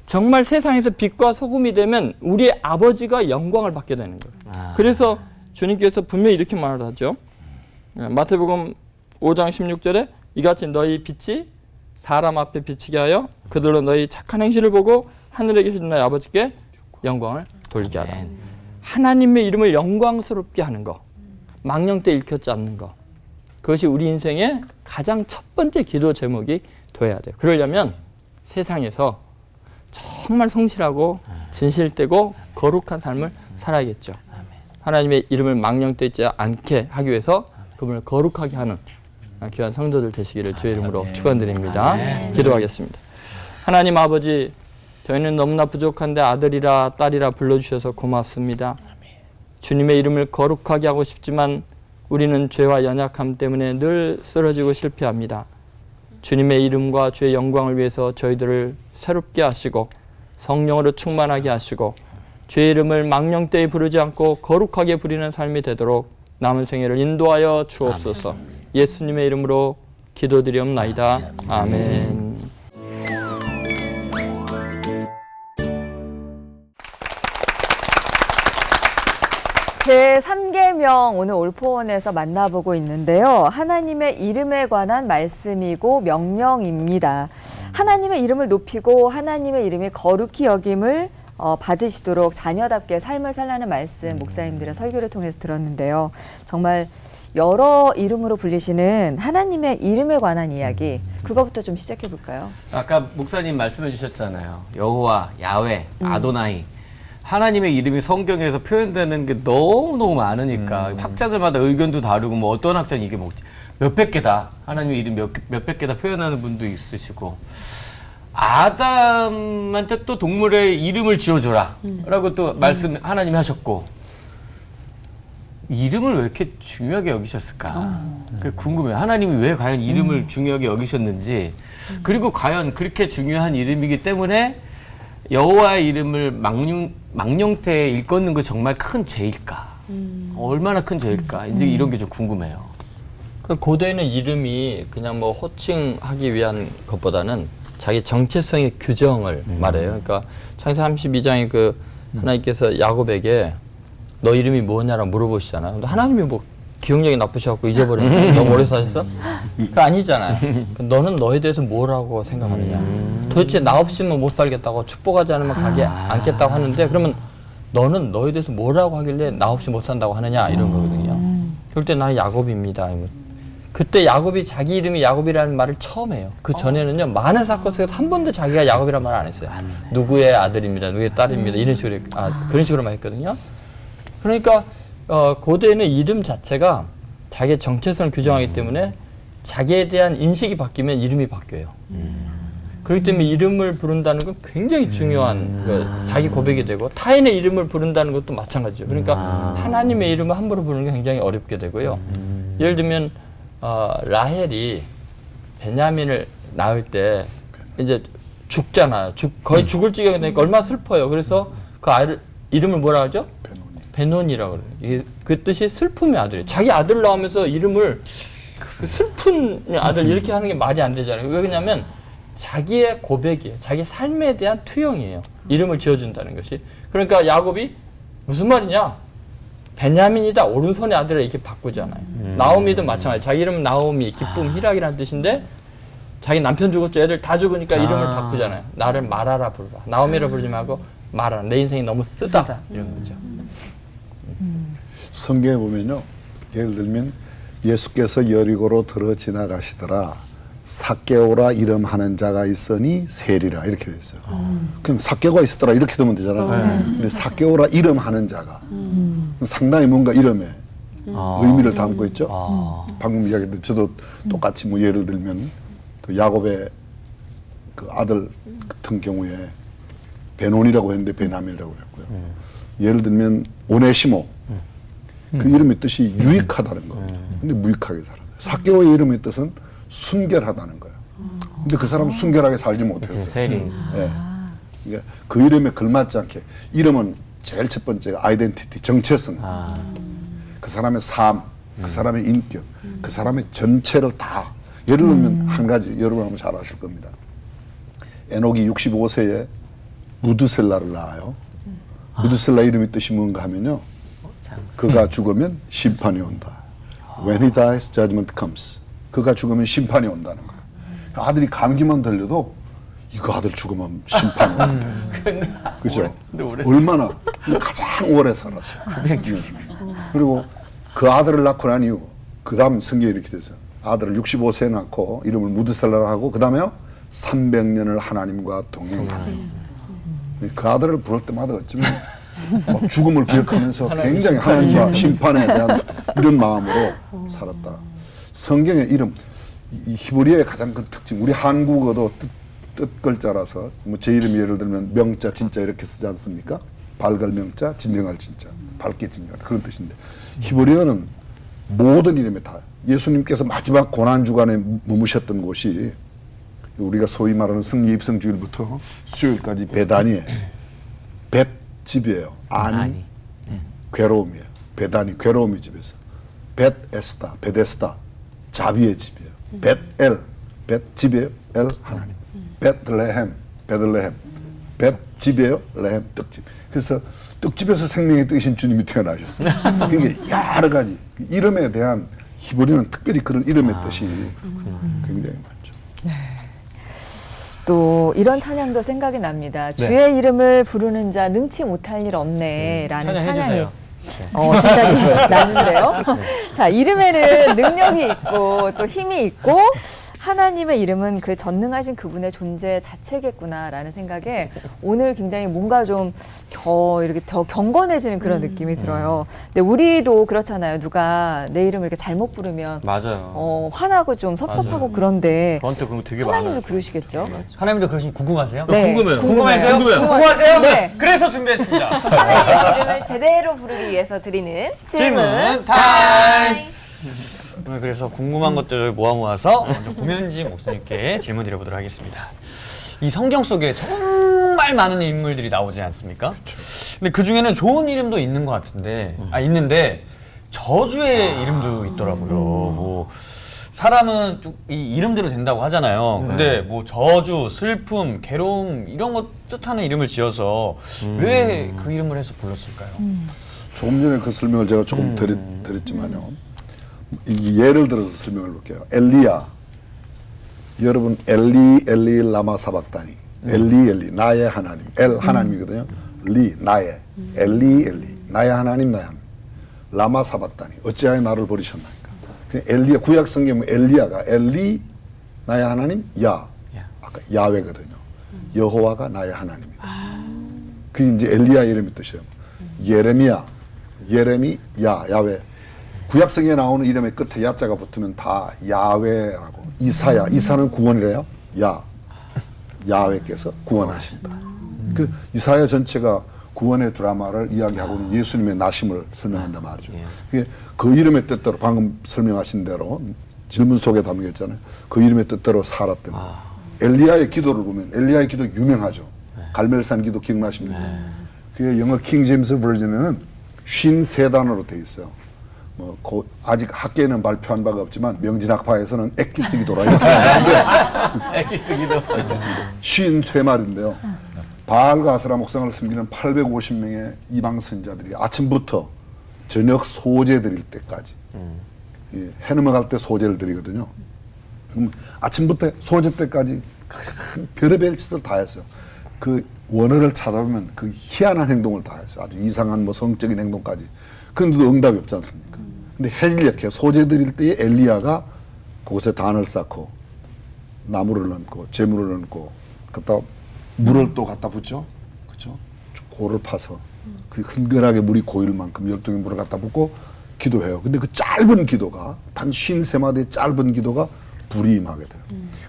정말 세상에서 빛과 소금이 되면 우리의 아버지가 영광을 받게 되는 거예요. 그래서 주님께서 분명히 이렇게 말하죠. 마태복음 5장 16절에 이같이 너희 빛이 사람 앞에 비치게 하여 그들로 너희 착한 행실을 보고 하늘에 계신 너희 아버지께 영광을 돌리게 하라. 하나님의 이름을 영광스럽게 하는 거, 망령때 읽혔지 않는 거, 그것이 우리 인생의 가장 첫 번째 기도 제목이 돼야 돼요. 그러려면 세상에서 정말 성실하고 진실되고 거룩한 삶을 살아야겠죠. 하나님의 이름을 망령되지 않게 하기 위해서 그분을 거룩하게 하는 귀한 성도들 되시기를 주의 이름으로 축원드립니다. 기도하겠습니다. 하나님 아버지, 저희는 너무나 부족한데 아들이라 딸이라 불러주셔서 고맙습니다. 주님의 이름을 거룩하게 하고 싶지만 우리는 죄와 연약함 때문에 늘 쓰러지고 실패합니다. 주님의 이름과 주의 영광을 위해서 저희들을 새롭게 하시고 성령으로 충만하게 하시고 주의 이름을 망령되이 부르지 않고 거룩하게 부리는 삶이 되도록 남은 생애를 인도하여 주옵소서. 예수님의 이름으로 기도드리옵나이다. 아멘.
제3계명 오늘 올포원에서 만나보고 있는데요. 하나님의 이름에 관한 말씀이고 명령입니다. 하나님의 이름을 높이고 하나님의 이름이 거룩히 여김을 받으시도록 자녀답게 삶을 살라는 말씀 목사님들의 설교를 통해서 들었는데요. 정말 여러 이름으로 불리시는 하나님의 이름에 관한 이야기, 그거부터 좀 시작해 볼까요?
아까 목사님 말씀해 주셨잖아요. 여호와, 야훼, 아도나이. 하나님의 이름이 성경에서 표현되는 게 너무너무 많으니까 학자들마다 의견도 다르고 뭐 어떤 학자는 이게 뭐 몇백 개다. 하나님의 이름 몇백 개다 표현하는 분도 있으시고 아담한테 또 동물의 이름을 지어줘라 라고 또 말씀 하나님이 하셨고 이름을 왜 이렇게 중요하게 여기셨을까? 그게 궁금해요. 하나님이 왜 과연 이름을 중요하게 여기셨는지 그리고 과연 그렇게 중요한 이름이기 때문에 여호와의 이름을 망령태에 일컫는 거 정말 큰 죄일까? 얼마나 큰 죄일까? 이제 이런 게 좀 궁금해요.
그 고대에는 이름이 그냥 뭐 호칭하기 위한 것보다는 자기 정체성의 규정을 말해요. 그러니까 창세기 32장에 그 하나님께서 야곱에게 너 이름이 뭐냐라고 물어보시잖아요. 근데 하나님이 뭐 기억력이 나쁘셔갖고 잊어버리는 너무 오래 사셨어? 그거 아니잖아요. 너는 너에 대해서 뭐라고 생각하느냐. 도대체 나 없이면 못 살겠다고 축복하지 않으면 가게 않겠다고 하는데 그러면 너는 너에 대해서 뭐라고 하길래 나 없이 못 산다고 하느냐 이런 거거든요. 그럴 때 나는 야곱입니다. 그때 야곱이 자기 이름이 야곱이라는 말을 처음 해요. 그 전에는요 많은 사건 속에서 한 번도 자기가 야곱이라는 말을 안 했어요. 누구의 아들입니다. 누구의 딸입니다. 이런 식으로 그런 식으로만 했거든요. 그러니까 고대에는 이름 자체가 자기의 정체성을 규정하기 때문에 자기에 대한 인식이 바뀌면 이름이 바뀌어요. 그렇기 때문에 이름을 부른다는 건 굉장히 중요한 자기 고백이 되고 타인의 이름을 부른다는 것도 마찬가지죠. 그러니까 하나님의 이름을 함부로 부르는 게 굉장히 어렵게 되고요. 예를 들면 라헬이 베냐민을 낳을 때 이제 죽잖아요. 거의 죽을 지경이 되니까 얼마나 슬퍼요. 그래서 그 아이를 이름을 뭐라 하죠? 베논이라고 그래요. 이게 그 뜻이 슬픔의 아들이에요. 자기 아들 나오면서 이름을 그 슬픈 아들 이렇게 하는 게 말이 안 되잖아요. 왜 그러냐면 자기의 고백이에요. 자기 삶에 대한 투영이에요. 이름을 지어준다는 것이. 그러니까 야곱이 무슨 말이냐? 베냐민이다. 오른손의 아들을 이렇게 바꾸잖아요. 나오미도 마찬가지. 자기 이름은 나오미, 기쁨, 희락이라는 뜻인데 자기 남편 죽었죠. 애들 다 죽으니까 이름을 바꾸잖아요. 나를 마라라 부르라. 나오미라 부르지 말고 마라라. 내 인생이 너무 쓰다. 이런 거죠.
성경에 보면요. 예를 들면 예수께서 여리고로 들어 지나가시더라. 삭개오라 이름하는 자가 있으니 세리라 이렇게 돼 있어요. 그럼 삭개오가 있었더라 이렇게 되면 되잖아요. 근데 삭개오라 이름하는 자가 상당히 뭔가 이름에 의미를 담고 있죠. 방금 이야기했던 저도 똑같이 뭐 예를 들면 그 야곱의 그 아들 같은 경우에 베논이라고 했는데 베냐민이라고 그랬고요. 예를 들면 오네시모 그 이름의 뜻이 유익하다는 거. 근데 무익하게 살아요. 삭개오의 이름의 뜻은 순결하다는 거예요. 근데 그 사람은 순결하게 살지 못해서.
세리.
네. 그러니까 그 이름에 걸맞지 않게 이름은 제일 첫 번째가 아이덴티티, 정체성. 그 사람의 삶, 그 사람의 인격, 그 사람의 전체를 다. 예를 들면 한 가지 여러분 한번 잘 아실 겁니다. 에녹이 65세에 무드셀라를 낳아요. 무드셀라 이름의 뜻이 뭔가 하면요. 그가 죽으면 심판이 온다. When he dies, judgment comes. 그가 죽으면 심판이 온다는 거예요. 아들이 감기만 들려도 이거 아들 죽으면 심판이 온다. 그죠? 얼마나 가장 오래 살았어요. 그리고 그 아들을 낳고 난 이후 그 다음 성경에 이렇게 돼서 아들을 65세에 낳고 이름을 무드셀라라고 하고 그 다음에요 300년을 하나님과 동행하는 그 아들을 부를 때마다 어쩌면 막 죽음을 기억하면서 굉장히 하나님과 심판에 대한 이런 마음으로 살았다. 성경의 이름, 이 히브리어의 가장 큰 특징, 우리 한국어도 뜻 글자라서 뭐 제 이름이 예를 들면 명자, 진짜 이렇게 쓰지 않습니까? 밝을 명자, 진정할 진짜, 밝게 진정할 그런 뜻인데 히브리어는 모든 이름에 다 예수님께서 마지막 고난주간에 머무셨던 곳이 우리가 소위 말하는 승리 입성 주일부터 수요일까지 베다니에 벳 집이에요. 아니. 괴로움이에요. 베다니 괴로움의 집에서 벳 에스다, 베데스다 자비의 집이에요. 벳엘, 벳 집이에요. 엘 하나님. 벳레헴, 베들레헴. 벳 집이에요. 레헴 떡집. 그래서 떡집에서 생명의 뜻이신 주님이 태어나셨어요. 그러니까 여러 가지 이름에 대한 히브리는 특별히 그런 이름의 뜻이 굉장히 많죠.
또 이런 찬양도 생각이 납니다. 주의 이름을 부르는 자 능치 못할 일 없네라는 찬양이 생각이 나는데요. 자, 이름에는 능력이 있고 또 힘이 있고 하나님의 이름은 그 전능하신 그분의 존재 자체겠구나라는 생각에 오늘 굉장히 뭔가 좀 이렇게 더 경건해지는 그런 느낌이 들어요. 근데 우리도 그렇잖아요. 누가 내 이름을 이렇게 잘못 부르면
맞아요.
화나고 좀 섭섭하고
맞아요.
그런데
저한테 그런 거 되게
하나님도
많아요.
그러시겠죠?
하나님도 그러시니 궁금하세요?
네.
궁금해요.
궁금하세요?
궁금해요.
궁금하세요?
네.
그래서 준비했습니다.
하나님의 이름을 제대로 부르기 위해서 드리는
질문 타임! 오늘 그래서 궁금한 것들을 모아서 먼저 고면지 목사님께 질문 드려보도록 하겠습니다. 이 성경 속에 정말 많은 인물들이 나오지 않습니까? 근데 그 중에는 좋은 이름도 있는 것 같은데, 있는데 저주의 이름도 있더라고요. 뭐 사람은 좀 이 이름대로 된다고 하잖아요. 근데 뭐 저주, 슬픔, 괴로움 이런 것 뜻하는 이름을 지어서 왜 그 이름을 해서 불렀을까요?
조금 전에 그 설명을 제가 조금 드렸지만요. 이 예를 들어서 설명을 볼게요. 엘리야. 여러분 엘리 라마 사박다니. 엘리 나의 하나님. 엘 하나님이거든요. 리 나의. 엘리 나의 하나님 나의 하나님. 라마 사박다니. 어찌하여 나를 버리셨나이까. 엘리야 구약 성경 엘리야가 엘리 나의 하나님 아까 야훼거든요. 여호와가 나의 하나님입니다. 그게 이제 엘리야 이름의 뜻이에요. 예레미 야훼. 구약 성경에 나오는 이름의 끝에 야자가 붙으면 다 야훼라고. 이사는 구원이래요. 야훼께서 구원하신다. 그 이사야 전체가 구원의 드라마를 이야기하고 있는 예수님의 나심을 설명한단 말이죠. 그 이름의 뜻대로 방금 설명하신 대로 질문 속에 담겼잖아요. 그 이름의 뜻대로 살았던 엘리야의 기도를 보면 엘리야의 기도 유명하죠. 갈멜산 기도 기억나십니까? 그게 영어 킹 제임스 버전에는 53단어로 되어 있어요. 아직 학계에는 발표한 바가 없지만 명진학파에서는 엑기스 기도라 이렇게 하는데
엑기스 기도.
53말인데요. 바알과 아세라 목상을 섬기는 850명의 이방 선자들이 아침부터 저녁 소제 드릴 때까지 해 넘어갈 때 소제를 드리거든요. 그럼 아침부터 소제 때까지 별의별 짓을 다 했어요. 그 원어를 찾아보면 그 희한한 행동을 다 했어요. 아주 이상한 뭐 성적인 행동까지. 그런데도 응답이 없지 않습니까? 근데 해질녘에 소제 드릴 때에 엘리야가 그곳에 단을 쌓고 나무를 얹고 재물을 얹고 갖다 물을 또 갖다 붓죠. 그렇죠? 고를 파서 그 흔근하게 물이 고일 만큼 열동의 물을 갖다 붓고 기도해요. 근데 그 짧은 기도가 단 53마디의 짧은 기도가 불이 임하게 돼요.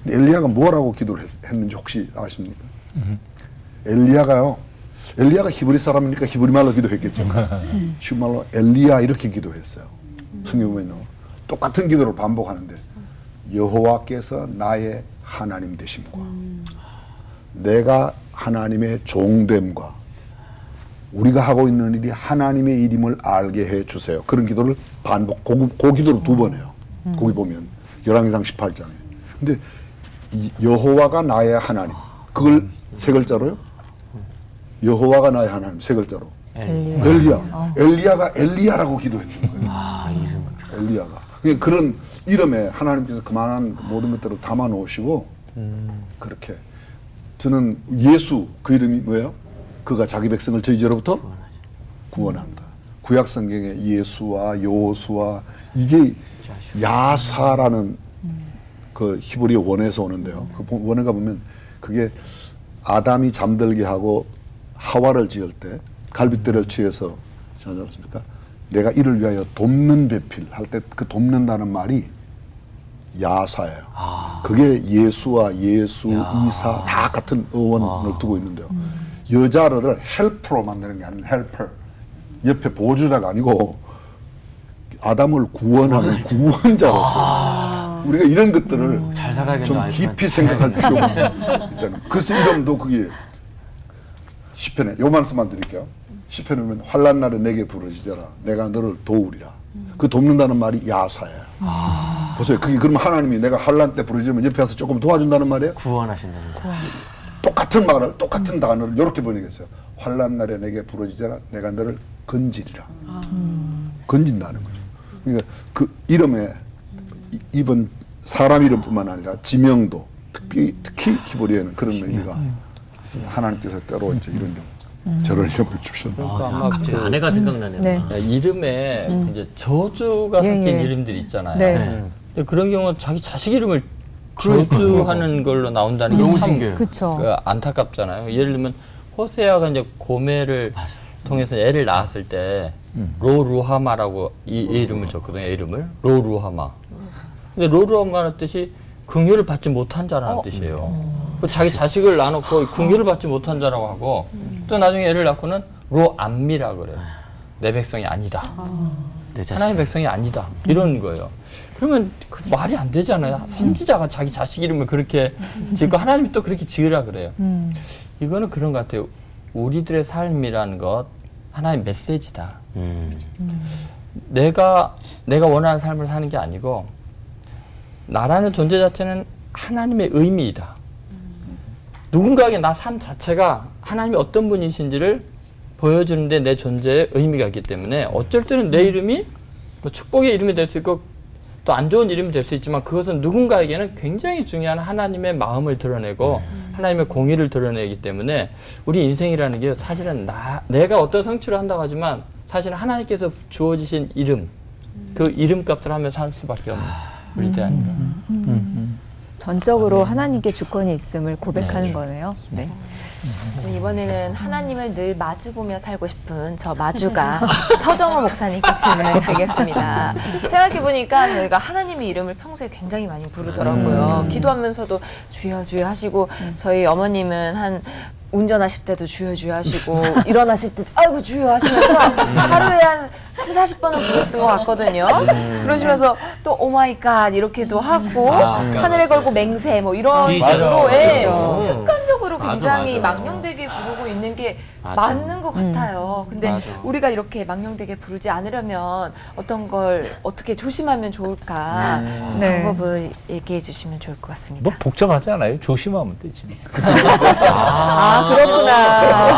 근데 엘리야가 뭐라고 기도를 했는지 혹시 아십니까? 엘리야가 히브리 사람이니까 히브리 말로 기도했겠죠. 쉬운 말로 엘리야 이렇게 기도했어요. 성경 보면 똑같은 기도를 반복하는데 여호와께서 나의 하나님 되심과 내가 하나님의 종됨과 우리가 하고 있는 일이 하나님의 일임을 알게 해 주세요. 그런 기도를 반복, 그 기도를 2번 해요. 거기 보면 열왕기상 18장에. 근데 여호와가 나의 하나님, 그걸 3글자로요? 여호와가 나의 하나님 3글자로. 엘리야가 엘리야라고 기도했는 거예요. 엘리야가. 그런 이름에 하나님께서 그만한 모든 것들을 담아 놓으시고 그렇게. 저는 예수 그 이름이 뭐예요? 그가 자기 백성을 저희 죄로부터 구원한다. 구약 성경에 예수와 여호수아 이게 야사라는 그 히브리 원에서 오는데요. 그 원어가 보면 그게 아담이 잠들게 하고 하와를 지을 때 갈빗대를 취해서 하지 않습니까? 내가 이를 위하여 돕는 배필 할 때 그 돕는다는 말이 야사예요. 그게 예수와 예수, 이사 다 같은 어원을 두고 있는데요. 여자를 헬프로 만드는 게 아니라 헬퍼. 옆에 보조자가 아니고 아담을 구원하는 구원자로서 우리가 이런 것들을
잘 살아야겠다,
좀 깊이 생각할 필요가 있잖아요. 그래서 이름도 그게 시편에 요 말씀만 드릴게요. 시편에 보면 환난 날에 내게 부르짖어라. 내가 너를 도우리라. 그 돕는다는 말이 야사예요. 보세요. 그게 그러면 하나님이 내가 환난 때 부르짖으면 옆에 와서 조금 도와준다는 말이에요?
구원하신다는 거.
똑같은 말을 똑같은 단어를 이렇게 번역했어요. 환난 날에 내게 부르짖어라. 내가 너를 건지리라. 건진다는 거죠. 그러니까 그 이름에 이번 사람 이름뿐만 아니라 지명도 특히 히브리어는 그런 의미가 하나님께서 때로 이제 이런 저런 이름을 주셨나.
갑자기 아내가 생각나네요.
네.
이름에 이제 저주가 섞인 이름들이 있잖아요.
네.
근데 그런 경우 자기 자식 이름을 저주하는 걸로 나온다는 게
너무
참
신기해요.
그쵸.
안타깝잖아요. 예를 들면 호세아가 이제 고멜을 통해서 애를 낳았을 때 로루하마라고 이 이름을 줬거든요. 이름을 로루하마. 근데 로루하마는 뜻이 긍휼을 받지 못한 자라는 뜻이에요. 그 자기 자식을 낳아놓고 긍휼을 받지 못한 자라고 하고 또 나중에 애를 낳고는 로암미라 그래요. 내 백성이 아니다. 하나님의 백성이 아니다. 이런 거예요. 그러면 그 말이 안 되잖아요. 선지자가 자기 자식 이름을 그렇게 짓고 하나님이 또 그렇게 지으라 그래요. 이거는 그런 것 같아요. 우리들의 삶이라는 것 하나의 메시지다. 내가 원하는 삶을 사는 게 아니고 나라는 존재 자체는 하나님의 의미이다. 누군가에게 나 삶 자체가 하나님이 어떤 분이신지를 보여주는데 내 존재의 의미가 있기 때문에 어쩔 때는 내 이름이 뭐 축복의 이름이 될 수 있고 또 안 좋은 이름이 될 수 있지만 그것은 누군가에게는 굉장히 중요한 하나님의 마음을 드러내고 하나님의 공의를 드러내기 때문에 우리 인생이라는 게 사실은 내가 어떤 성취를 한다고 하지만 사실은 하나님께서 주어지신 이름 그 이름값을 하며 살 수밖에 없는 우리지 아닌가.
전적으로 하나님께 주권이 있음을 고백하는 거네요. 네.
이번에는 하나님을 늘 마주보며 살고 싶은 저 마주가 서정호 목사님께 질문을 드리겠습니다. 생각해보니까 저희가 하나님의 이름을 평소에 굉장히 많이 부르더라고요. 기도하면서도 주여 주여 하시고 저희 어머님은 한 운전하실 때도 주여 주여 하시고 일어나실 때도 아이고 주여 하시면서 하루에 한 30-40번은 부르시는 것 같거든요. 그러시면서 또 오마이갓 이렇게도 하고 하늘에 걸고 맹세 뭐 이런 식으로 습관적으로 굉장히 망령되게 부르고 있는 게 맞는 것 같아요. 근데 우리가 이렇게 망령되게 부르지 않으려면 어떤 걸 어떻게 조심하면 좋을까 좀 방법을 얘기해 주시면 좋을 것 같습니다.
뭐 복잡하지 않아요. 조심하면 되지.
그렇구나.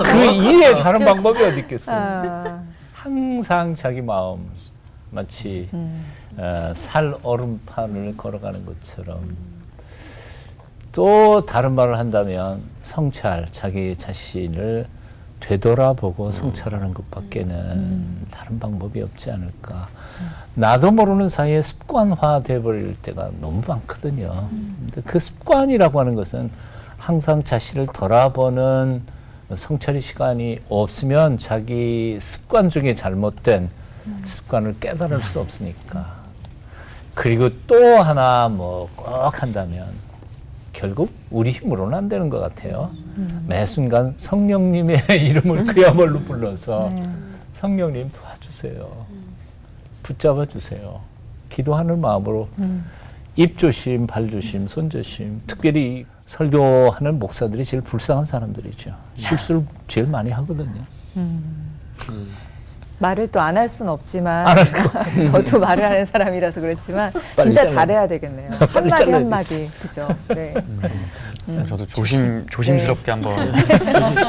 그 이외에 다른 방법이 어디 있겠어요. 항상 자기 마음 마치 살 얼음판을 걸어가는 것처럼 또 다른 말을 한다면 성찰, 자기 자신을 되돌아보고 성찰하는 것밖에는 다른 방법이 없지 않을까. 나도 모르는 사이에 습관화돼 버릴 때가 너무 많거든요. 근데 그 습관이라고 하는 것은 항상 자신을 돌아보는 성찰의 시간이 없으면 자기 습관 중에 잘못된 습관을 깨달을 수 없으니까. 그리고 또 하나 뭐 꼭 한다면 결국 우리 힘으로는 안 되는 것 같아요. 매 순간 성령님의 이름을 그야말로 불러서 성령님 도와주세요. 붙잡아 주세요. 기도하는 마음으로 입 조심, 발 조심, 손 조심. 특별히 설교하는 목사들이 제일 불쌍한 사람들이죠. 실수를 제일 많이 하거든요.
말을 또 안 할 수는 없지만 저도 말을 하는 사람이라서 그렇지만 진짜 잘해야 되겠네요. 한마디 한마디. 그죠? 네.
저도 조심스럽게 한번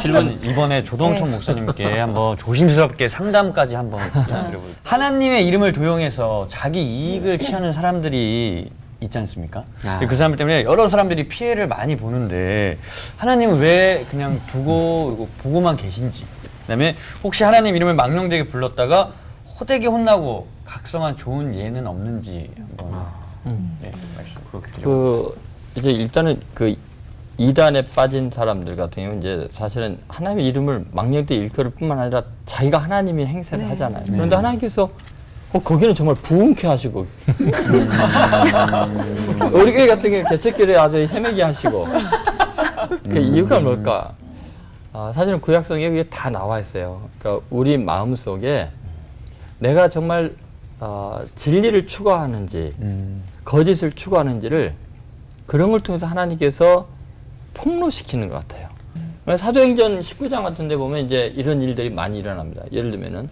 질문 이번에 조동천 목사님께 한번 조심스럽게 상담까지 한번 부탁드려볼게요. 하나님의 이름을 도용해서 자기 이익을 취하는 사람들이 있지 않습니까? 그 사람들 때문에 여러 사람들이 피해를 많이 보는데 하나님은 왜 그냥 두고 보고만 계신지, 그다음에 혹시 하나님 이름을 망령되게 불렀다가 호되게 혼나고 각성한 좋은 예는 없는지 한번 말씀 드려볼게요.
이제 일단은 그 이단에 빠진 사람들 같은 경우는 이제 사실은 하나님의 이름을 망령되게 일컬을 뿐만 아니라 자기가 하나님의 행세를 하잖아요. 그런데 하나님께서 거기는 정말 부흥케 하시고 우리 교회 같은 경우는 개새끼를 아주 헤매게 하시고 그 이유가 뭘까? 사실은 구약성에 그게 다 나와 있어요. 그러니까 우리 마음속에 내가 정말 진리를 추구하는지 거짓을 추구하는지를 그런 걸 통해서 하나님께서 폭로시키는 것 같아요. 사도행전 19장 같은 데 보면 이제 이런 일들이 많이 일어납니다. 예를 들면은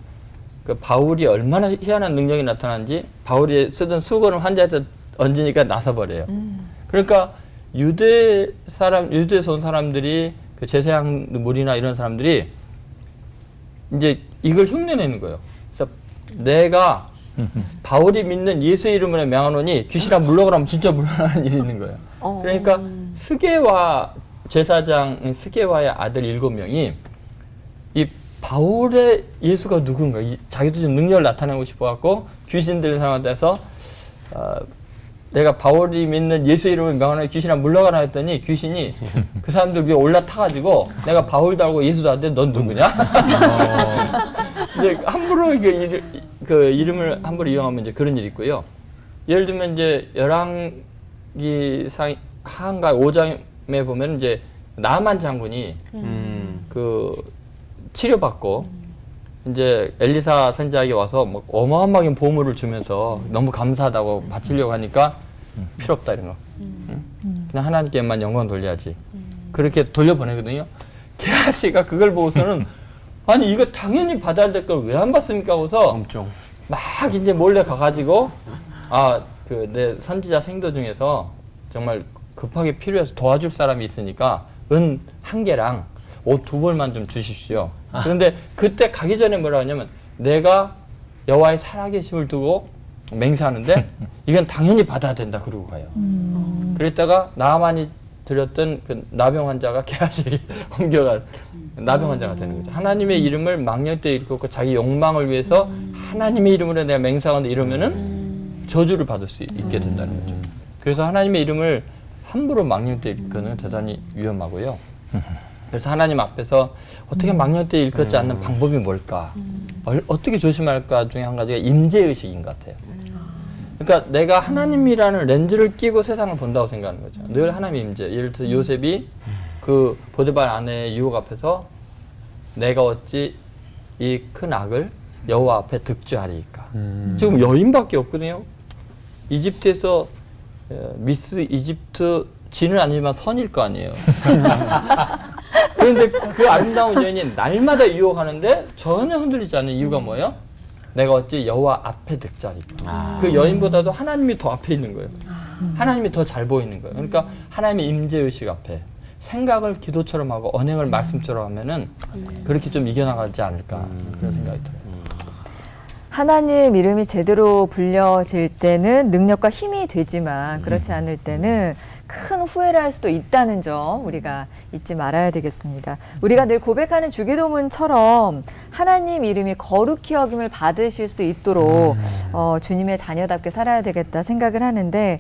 그 바울이 얼마나 희한한 능력이 나타나는지 바울이 쓰던 수건을 환자한테 얹으니까 나서버려요. 그러니까 유대에서 온 사람들이 그 제사장 무리나 이런 사람들이 이제 이걸 흉내내는 거예요. 그래서 내가 바울이 믿는 예수 이름으로 명하노니 귀신아 물러가라 하면 진짜 물러가는 일이 있는 거예요. 그러니까 스게와 제사장 스게와의 아들 7명이 이 바울의 예수가 누군가 자기도 좀 능력을 나타내고 싶어갖고 귀신 들린 사람한테서 내가 바울이 믿는 예수 이름을 명하노니 귀신아 물러가라 했더니 귀신이 그 사람들 위에 올라타가지고 내가 바울도 알고 예수도 아는데 넌 누구냐? 이제 함부로 그 이름을 함부로 이용하면 이제 그런 일이 있고요. 예를 들면 이제 열왕기 하한가 5장에 보면 이제 나만 장군이 그 치료받고 이제 엘리사 선지자에게 와서 뭐 어마어마한 보물을 주면서 너무 감사하다고 바치려고 하니까 필요 없다 이런 거. 그냥 하나님께만 영광 돌려야지. 그렇게 돌려보내거든요. 게하시가 그걸 보고서는 아니 이거 당연히 받아야 될 걸 왜 안 받습니까 하고서 막 이제 몰래 가가지고 그 내 선지자 생도 중에서 정말 급하게 필요해서 도와줄 사람이 있으니까 은 1개랑 옷 2벌만 좀 주십시오. 그런데 그때 가기 전에 뭐라 하냐면 내가 여호와의 살아계심을 두고 맹세하는데 이건 당연히 받아야 된다 그러고 가요. 그랬다가 나아만이 드렸던 그 나병 환자가 게하시에게 옮겨간 나병 환자가 되는 거죠. 하나님의 이름을 망령 때 일컫고 자기 욕망을 위해서 하나님의 이름으로 내가 맹세하는데 이러면은 저주를 받을 수 있게 된다는 거죠. 그래서 하나님의 이름을 함부로 망령 때 일컫는 대단히 위험하고요. 그래서 하나님 앞에서 어떻게 망령 때 일컫지 않는 방법이 뭘까? 어떻게 조심할까 중에 한 가지가 임재의식인 것 같아요. 그러니까 내가 하나님이라는 렌즈를 끼고 세상을 본다고 생각하는 거죠. 늘 하나님 임재. 예를 들어 요셉이 그 보디발 아내의 유혹 앞에서 내가 어찌 이 큰 악을 여호와 앞에 득주하리이까. 지금 여인밖에 없거든요. 이집트에서 미스 이집트 진은 아니지만 선일 거 아니에요. 그런데 그 아름다운 여인이 날마다 유혹하는데 전혀 흔들리지 않는 이유가 뭐예요? 내가 어찌 여호와 앞에 득자리까. 그 여인보다도 하나님이 더 앞에 있는 거예요. 하나님이 더 잘 보이는 거예요. 그러니까 하나님의 임재의식 앞에 생각을 기도처럼 하고 언행을 말씀처럼 하면은 그렇게 좀 이겨나가지 않을까 그런 생각이 들어요.
하나님 이름이 제대로 불려질 때는 능력과 힘이 되지만 그렇지 않을 때는 큰 후회를 할 수도 있다는 점 우리가 잊지 말아야 되겠습니다. 우리가 늘 고백하는 주기도문처럼 하나님 이름이 거룩히 여김을 받으실 수 있도록 주님의 자녀답게 살아야 되겠다 생각을 하는데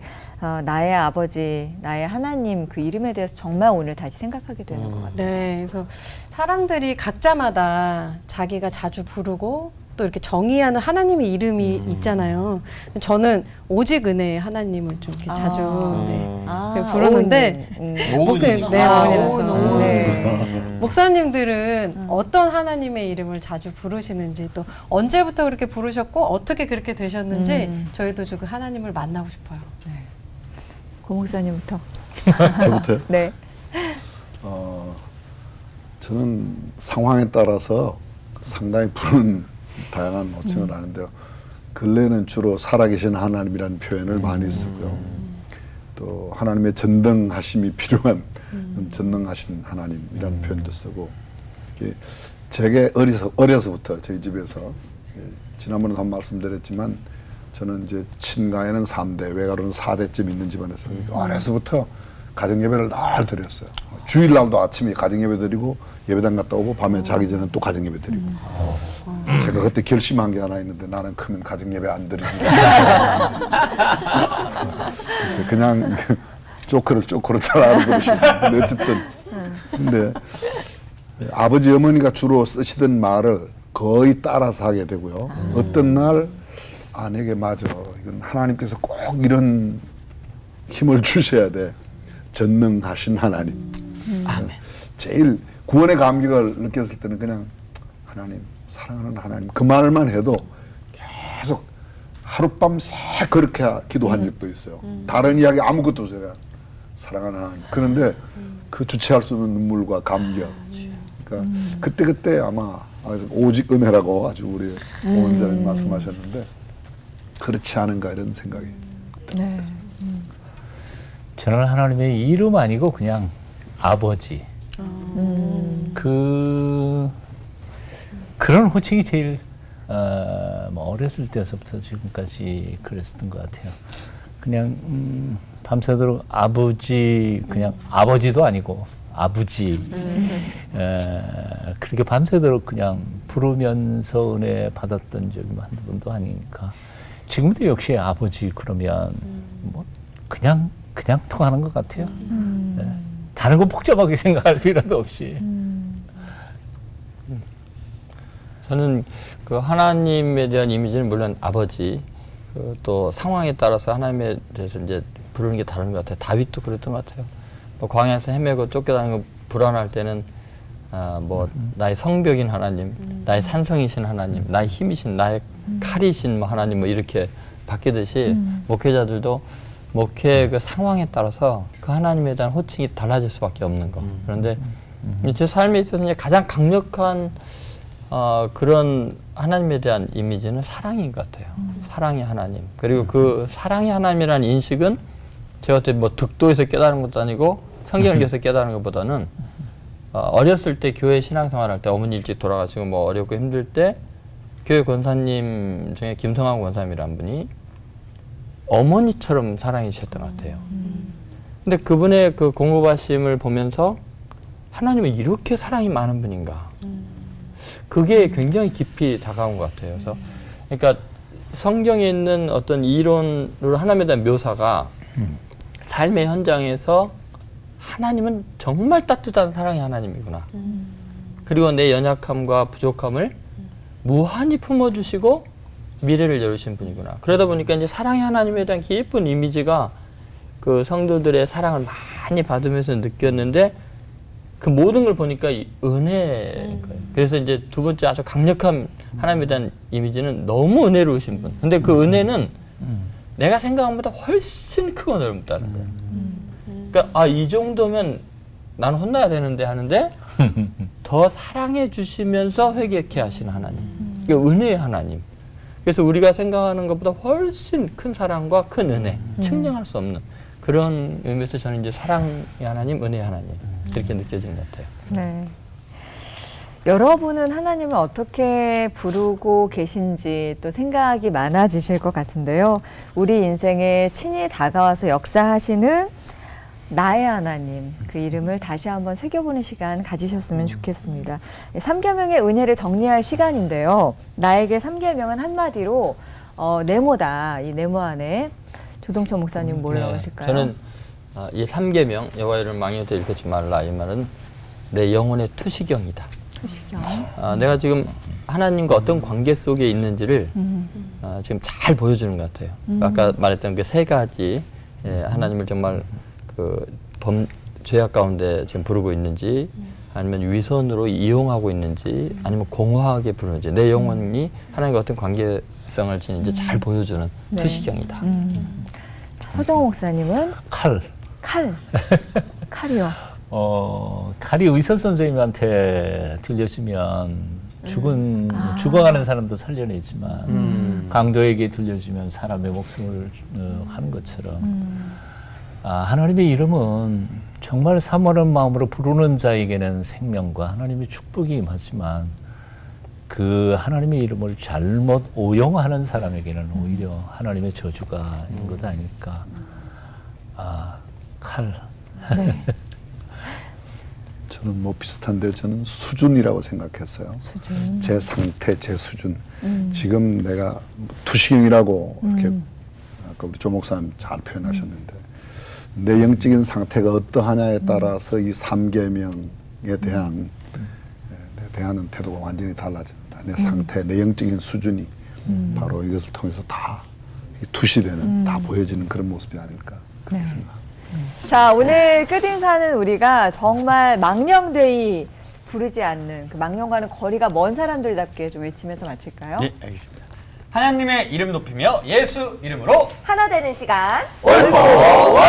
나의 아버지, 나의 하나님 그 이름에 대해서 정말 오늘 다시 생각하게 되는 것 같아요.
네, 그래서 사람들이 각자마다 자기가 자주 부르고 또 이렇게 정의하는 하나님의 이름이 있잖아요. 저는 오직 은혜의 하나님을 좀 이렇게 자주 부르는데 목사님들은 어떤 하나님의 이름을 자주 부르시는지 또 언제부터 그렇게 부르셨고 어떻게 그렇게 되셨는지 저희도 좀 그 하나님을 만나고 싶어요.
고 목사님부터.
저부터요?
네.
저는 상황에 따라서 상당히 푸른 다양한 호칭을 하는데요. 근래는 주로 살아계신 하나님이라는 표현을 많이 쓰고요. 또 하나님의 전능하심이 필요한 전능하신 하나님이라는 표현도 쓰고 제게 어려서부터 저희 집에서 지난번에도 한 말씀드렸지만 저는 이제 친가에는 3대, 외가로는 4대쯤 있는 집안에서 어려서부터 가정예배를 늘 드렸어요. 주일날도 아침에 가정예배 드리고 예배당 갔다 오고 밤에 자기 전에 또 가정예배 드리고 제가 그때 결심한 게 하나 있는데 나는 크면 가정예배 안 드리는 그래서 그냥 쪼크로 잘 알아보시는데 어쨌든 근데 아버지 어머니가 주로 쓰시던 말을 거의 따라서 하게 되고요. 어떤 날 내게 맞아 이건 하나님께서 꼭 이런 힘을 주셔야 돼. 전능하신 하나님. 아멘. 제일 구원의 감격을 느꼈을 때는 그냥 하나님, 사랑하는 하나님 그 말만 해도 계속 하룻밤 새 그렇게 기도한 적도 있어요. 다른 이야기 아무것도 제가 사랑하는 하나님. 그런데 그 주체할 수 없는 눈물과 감격. 그러니까 그때 아마 오직 은혜라고 아주 우리 원장님 말씀하셨는데 그렇지 않은가 이런 생각이 듭니다.
네.
저는 하나님의 이름 아니고 그냥 아버지. 그런 호칭이 제일 어렸을 때서부터 지금까지 그랬었던 것 같아요. 그냥 밤새도록 아버지 그냥 아버지도 아니고 아버지 그렇게 밤새도록 그냥 부르면서 은혜 받았던 적이 한두 번도 아니니까 지금도 역시 아버지 그러면 뭐 그냥 통하는 것 같아요. 네. 다른 거 복잡하게 생각할 필요도 없이.
저는 그 하나님에 대한 이미지는 물론 아버지, 또 상황에 따라서 하나님에 대해서 이제 부르는 게 다른 것 같아요. 다윗도 그랬던 것 같아요. 뭐 광야에서 헤매고 쫓겨다니고 불안할 때는 나의 성벽인 하나님, 나의 산성이신 하나님, 나의 힘이신, 나의 칼이신 하나님 뭐 이렇게 바뀌듯이 목회자들도 목회 그 상황에 따라서 그 하나님에 대한 호칭이 달라질 수밖에 없는 거. 그런데 제 삶에 있어서 이제 가장 강력한 그런 하나님에 대한 이미지는 사랑인 것 같아요. 사랑의 하나님. 그리고 그 사랑의 하나님이라는 인식은 제가 그때 뭐 득도에서 깨달은 것도 아니고 성경을 읽어서 깨달은 것보다는 어렸을 때 교회 신앙생활할 때 어머니 일찍 돌아가시고 뭐 어렵고 힘들 때 교회 권사님 중에 김성환 권사님이라는 분이 어머니처럼 사랑해 주셨던 것 같아요. 근데 그분의 그 공급하심을 보면서 하나님은 이렇게 사랑이 많은 분인가. 그게 굉장히 깊이 다가온 것 같아요. 그래서 그러니까 성경에 있는 어떤 이론으로 하나님에 대한 묘사가 삶의 현장에서 하나님은 정말 따뜻한 사랑의 하나님이구나. 그리고 내 연약함과 부족함을 무한히 품어주시고 미래를 열으신 분이구나. 그러다 보니까 이제 사랑의 하나님에 대한 깊은 이미지가 그 성도들의 사랑을 많이 받으면서 느꼈는데 그 모든 걸 보니까 이 은혜인 거예요. 그래서 이제 두 번째 아주 강력한 하나님에 대한 이미지는 너무 은혜로우신 분. 근데 그 은혜는 내가 생각한 것보다 훨씬 크고 넓다는 거예요. 그러니까 이 정도면 나는 혼나야 되는데 하는데 더 사랑해 주시면서 회개케 하시는 하나님. 그러니까 은혜의 하나님. 그래서 우리가 생각하는 것보다 훨씬 큰 사랑과 큰 은혜, 측량할 수 없는 그런 의미에서 저는 이제 사랑의 하나님, 은혜의 하나님 이렇게 느껴지는 것 같아요.
네. 여러분은 하나님을 어떻게 부르고 계신지 또 생각이 많아지실 것 같은데요. 우리 인생에 친히 다가와서 역사하시는 나의 하나님, 그 이름을 다시 한번 새겨보는 시간 가지셨으면 좋겠습니다. 3계명의 은혜를 정리할 시간인데요. 나에게 3계명은 한마디로 네모다. 이 네모 안에 조동천 목사님 뭘 넣으실까요?
저는 이 3계명 여호와의 이름을 망령되이 일컫지 말라 이 말은 내 영혼의 투시경이다.
투시경.
내가 지금 하나님과 어떤 관계 속에 있는지를 지금 잘 보여주는 것 같아요. 아까 말했던 그 세 가지 하나님을 정말 그 죄악 가운데 지금 부르고 있는지 아니면 위선으로 이용하고 있는지 아니면 공허하게 부르는지 내 영혼이 하나님과 어떤 관계성을 지닌지 잘 보여주는 투시경이다.
자, 서정호 목사님은
칼.
칼이요.
칼이 의사 선생님한테 들려주면 죽어가는 사람도 살려내지만 강도에게 들려주면 사람의 목숨을 하는 것처럼 하나님의 이름은 정말 사모하는 마음으로 부르는 자에게는 생명과 하나님의 축복이 임하지만 그 하나님의 이름을 잘못 오용하는 사람에게는 오히려 하나님의 저주가 있는 것 아닐까. 칼.
네.
저는 뭐 비슷한데 저는 수준이라고 생각했어요.
수준.
제 상태, 제 수준. 지금 내가 투시경이라고 이렇게 아까 우리 조 목사님 잘 표현하셨는데 내 영적인 상태가 어떠하냐에 따라서 이 3계명에 대한 대하는 태도가 완전히 달라진다. 내 상태, 내 영적인 수준이 바로 이것을 통해서 다 투시되는, 다 보여지는 그런 모습이 아닐까 그렇게 생각합니다.
자, 오늘 끝인사는 우리가 정말 망령되이 부르지 않는 그 망령과는 거리가 먼 사람들답게 좀 외치면서 마칠까요?
예, 알겠습니다. 하나님의 이름 높이며 예수 이름으로
하나 되는 시간.
올포원!